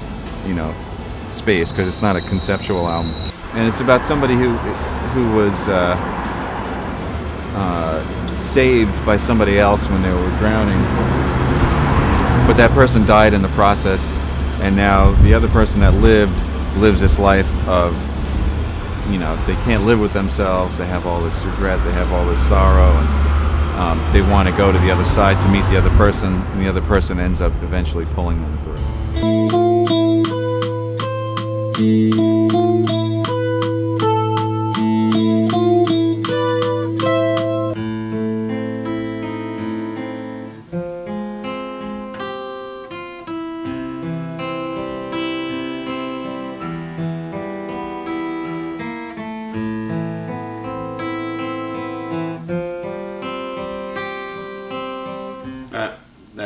space, because it's not a conceptual album. And it's about somebody who was saved by somebody else when they were drowning, but that person died in the process. And now the other person that lives this life of, they can't live with themselves. They have all this regret. They have all this sorrow, and they want to go to the other side to meet the other person. And the other person ends up eventually pulling them through.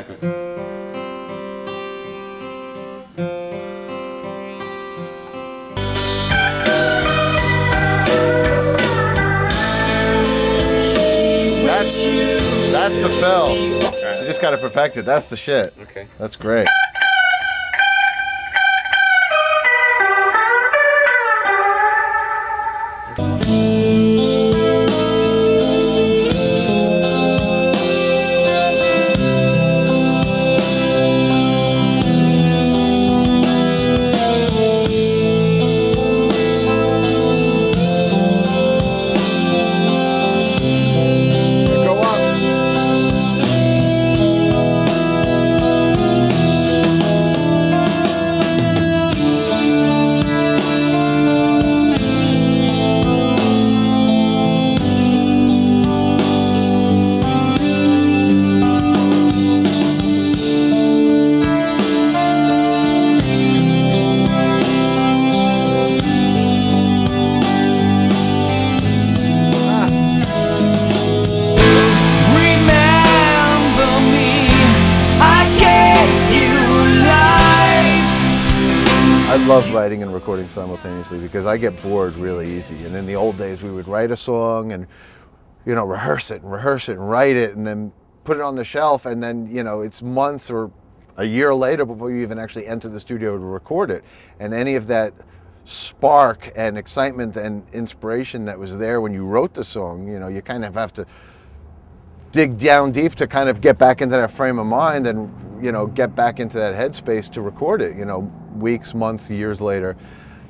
Exactly. That's the fill. You just gotta perfect it. That's the shit. Okay. That's great. I love writing and recording simultaneously because I get bored really easy. And in the old days, we would write a song and, rehearse it and write it and then put it on the shelf. And then, it's months or a year later before you even actually enter the studio to record it. And any of that spark and excitement and inspiration that was there when you wrote the song, you kind of have to dig down deep to kind of get back into that frame of mind and, get back into that headspace to record it, weeks, months, years later.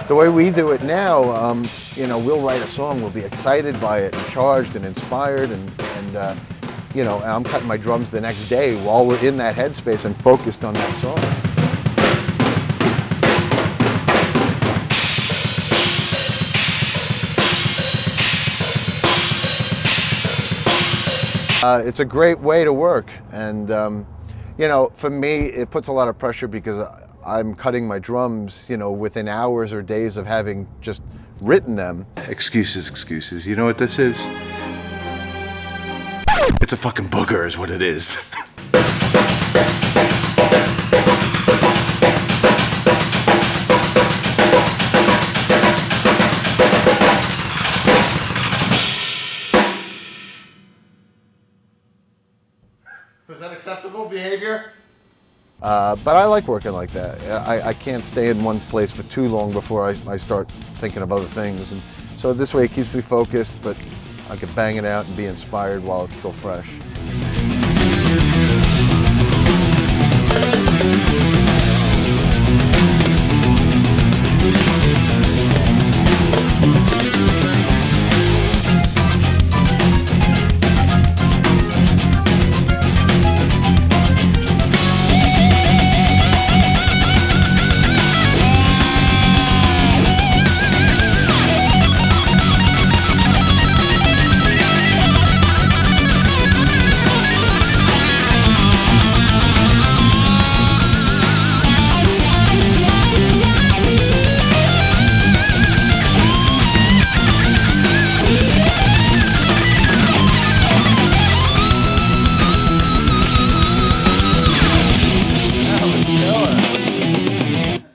The way we do it now, we'll write a song, we'll be excited by it, and charged and inspired, and I'm cutting my drums the next day while we're in that headspace and focused on that song. It's a great way to work, and for me, it puts a lot of pressure because I'm cutting my drums, within hours or days of having just written them. Excuses. You know what this is? It's a fucking booger is what it is. Was that acceptable behavior? But I like working like that. I can't stay in one place for too long before I start thinking of other things. And so this way it keeps me focused, but I can bang it out and be inspired while it's still fresh.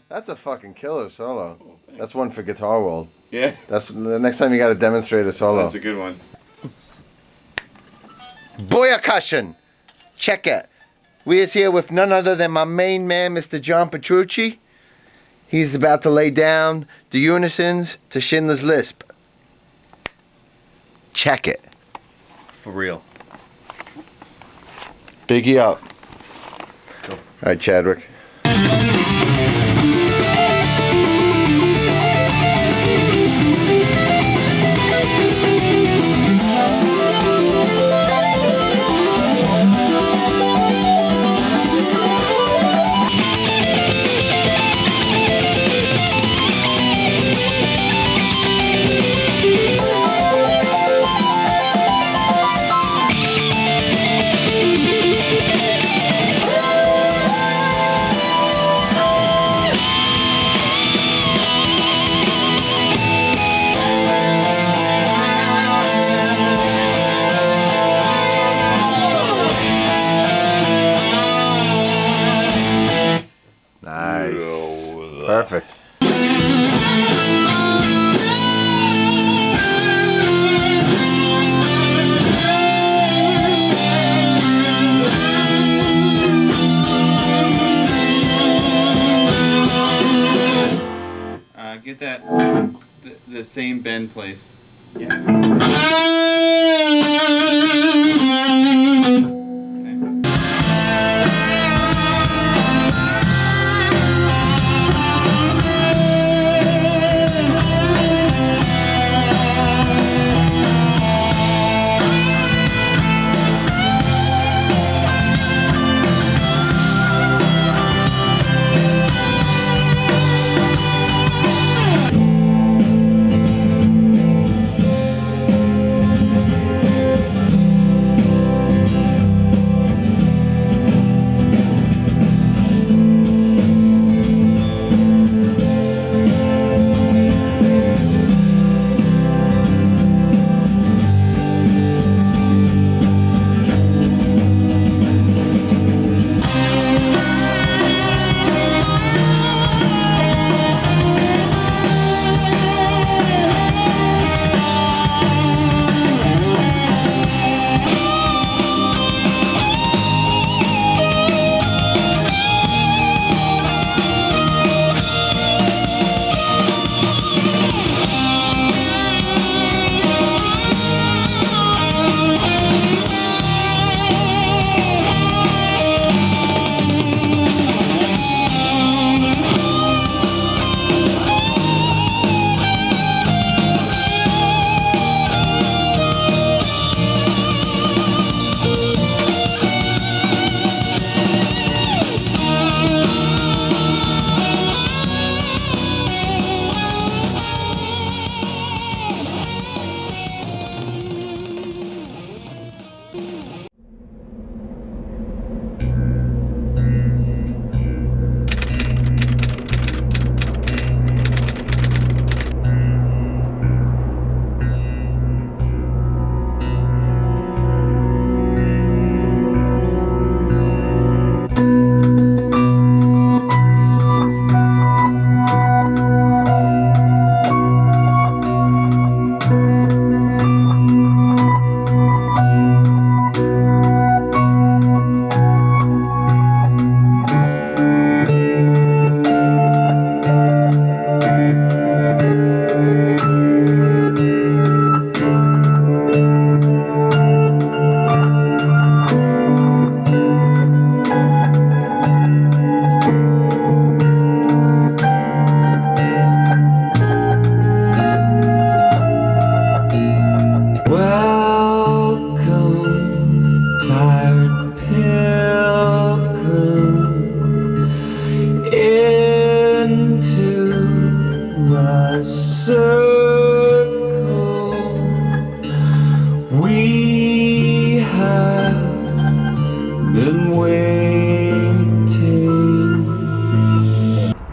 That's a fucking killer solo. That's one for Guitar World. Yeah. That's the next time you got to demonstrate a solo. That's a good one. Boyakashin! Check it. We is here with none other than my main man, Mr. John Petrucci. He's about to lay down the unisons to Schindler's Lisp. Check it. For real. Biggie up. Cool. All right, Chadwick. same bend place.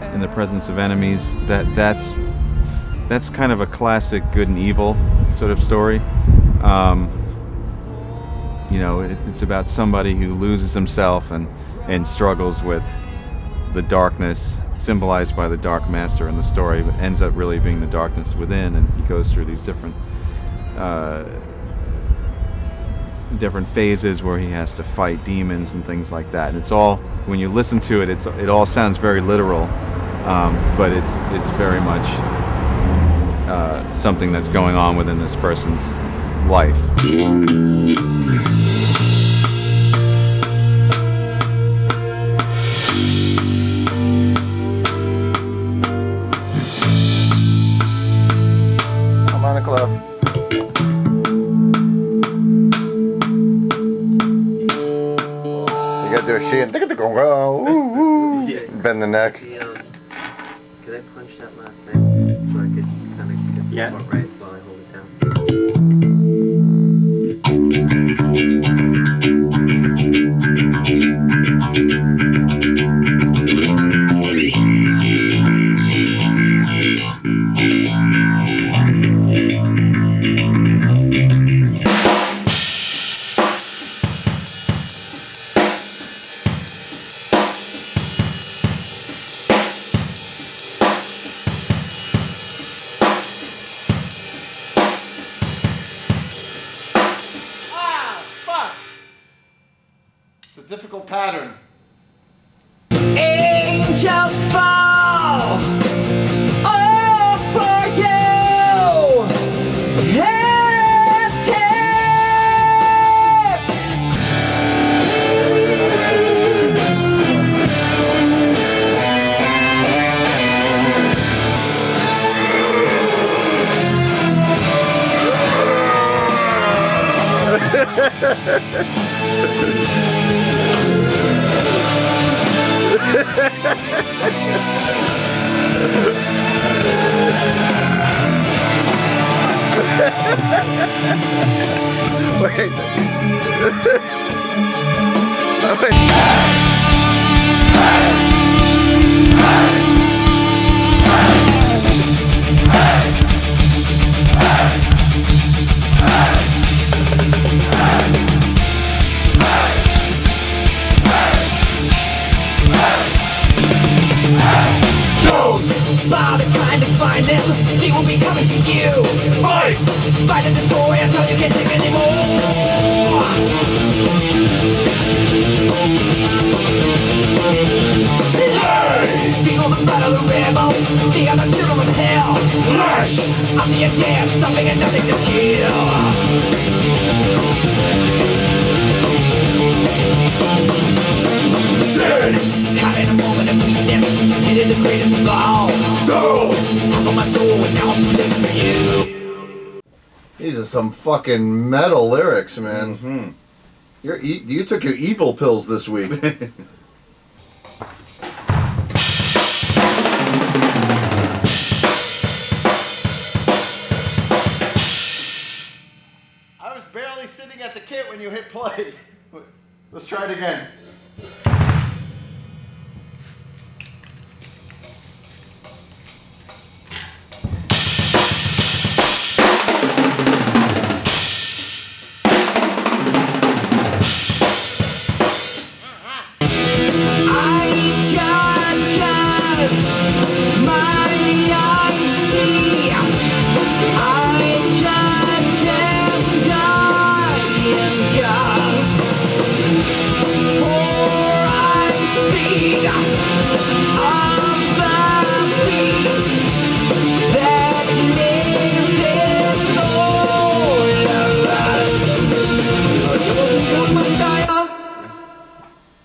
In the presence of enemies, that's kind of a classic good and evil sort of story. You know, it's about somebody who loses himself and struggles with the darkness symbolized by the Dark Master in the story, but ends up really being the darkness within, and he goes through these different phases where he has to fight demons and things like that. And it's all, when you listen to it, it all sounds very literal, but it's very much something that's going on within this person's life. Harmonica love. You gotta do a she and bend the neck. Could I punch that last thing so I could kind of get the spot right while I hold it down? Difficult pattern. Angels fall all for you. Don't bother trying to find them. They will be coming to you. Fight! Fight and destroy until you can't take anymore. These people that battle the rebels, they are the children of hell. Flash! I'm the N.A.D.S, nothing and nothing to kill. Sid! Caught in a moment of weakness, hit the greatest of all. Soul! Half of my soul and now I'm living for you. These are some fucking metal lyrics, man. Mm-hmm. You took your evil pills this week. I was barely sitting at the kit when you hit play. Let's try it again.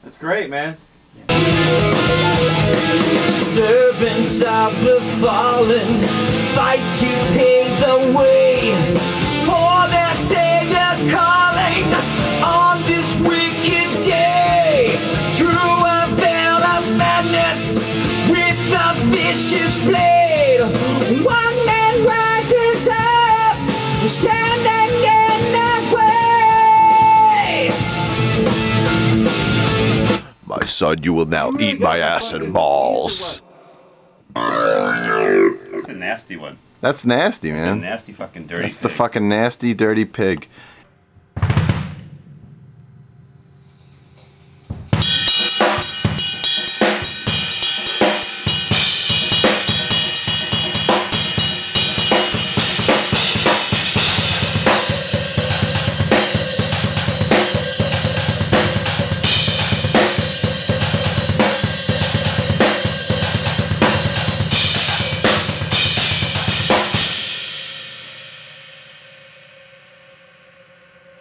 That's great, man. Servants of the fallen fight to pave the way for their Savior's calling on this wicked day. Through a veil of madness with a vicious blade, one man rises up, standing in their way. My son, you will now eat my ass and balls. That's the nasty one. That's nasty, man. That's a nasty fucking dirty That's the fucking nasty, dirty pig.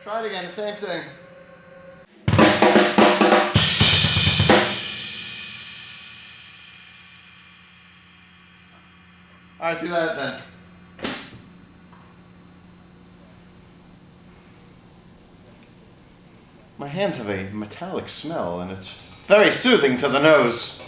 Try it again, the same thing. Alright, do that then. My hands have a metallic smell and it's very soothing to the nose.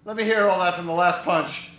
Let me hear all that from the last punch.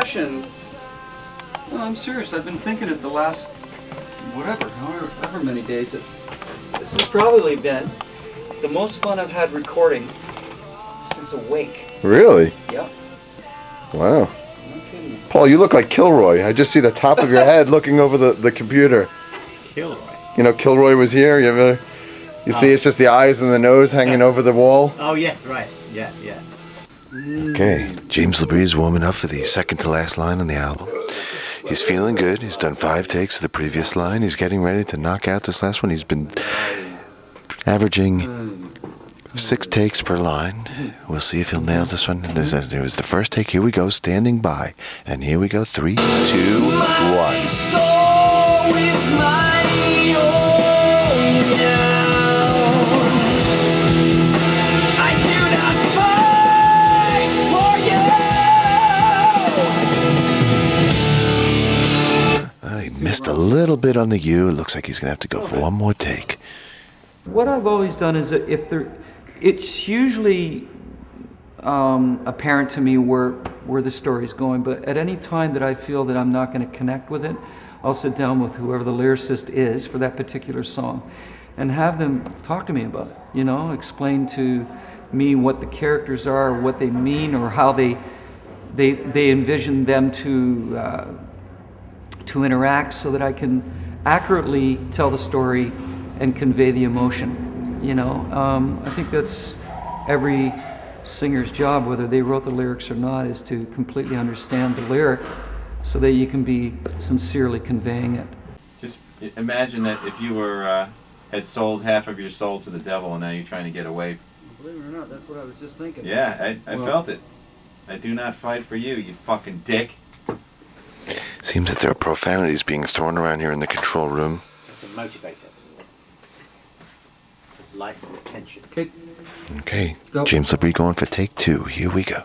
question. No, I'm serious. I've been thinking it the last, however many days. This has probably been the most fun I've had recording since Awake. Really? Yep. Wow. Paul, you look like Kilroy. I just see the top of your head looking over the computer. Kilroy? You know, Kilroy was here. You see it's just the eyes and the nose hanging over the wall? Oh, yes, right. Yeah, yeah. Okay, James LaBrie's warming up for the second to last line on the album. He's feeling good. He's done 5 takes of the previous line. He's getting ready to knock out this last one. He's been averaging 6 takes per line. We'll see if he'll nail this one. It was the first take. Here we go, standing by. And here we go, 3, 2, 1. He missed a little bit on the U. It looks like he's going to have to go for one more take. What I've always done is that it's usually apparent to me where the story's going, but at any time that I feel that I'm not going to connect with it, I'll sit down with whoever the lyricist is for that particular song and have them talk to me about it, explain to me what the characters are, what they mean, or how they envision them to interact so that I can accurately tell the story and convey the emotion. I think that's every singer's job, whether they wrote the lyrics or not, is to completely understand the lyric so that you can be sincerely conveying it. Just imagine that if you had sold half of your soul to the devil and now you're trying to get away. Believe it or not, that's what I was just thinking. Yeah, I felt it. I do not fight for you, you fucking dick. Seems that there are profanities being thrown around here in the control room. It's a motivator. Light and tension. Okay, James LaBrie going for take 2. Here we go.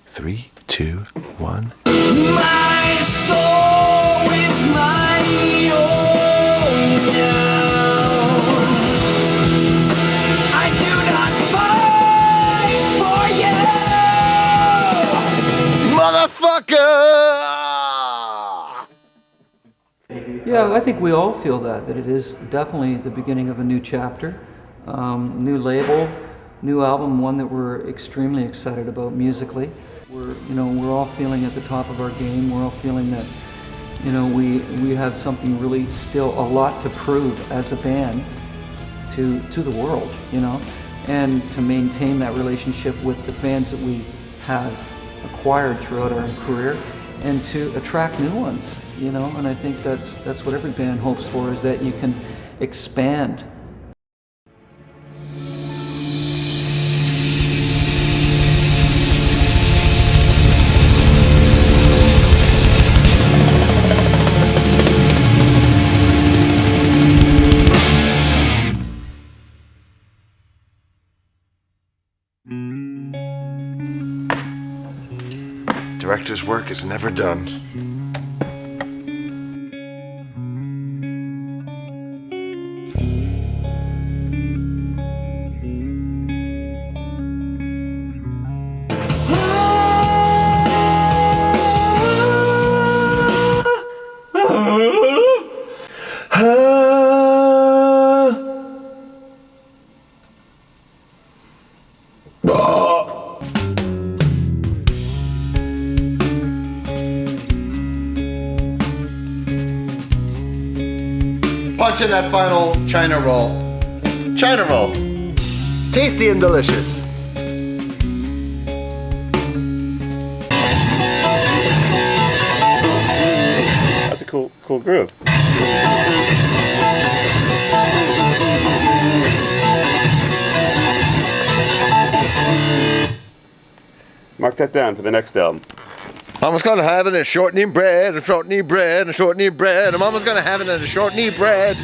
3, 2, 1. My soul is my own now. I do not fight for you, motherfucker! Yeah, I think we all feel that it is definitely the beginning of a new chapter, new label, new album, one that we're extremely excited about musically. We're all feeling at the top of our game. We're all feeling that, we have something really still a lot to prove as a band to the world, and to maintain that relationship with the fans that we have acquired throughout our career, and to attract new ones, and I think that's what every band hopes for, is that you can expand. Director's work is never done. Punch in that final China roll. China roll. Tasty and delicious. That's a cool groove. Mark that down for the next album. Mama's gonna have it in shortening bread, and shortening bread, and shortening bread, and Mama's gonna have it in a shortening bread.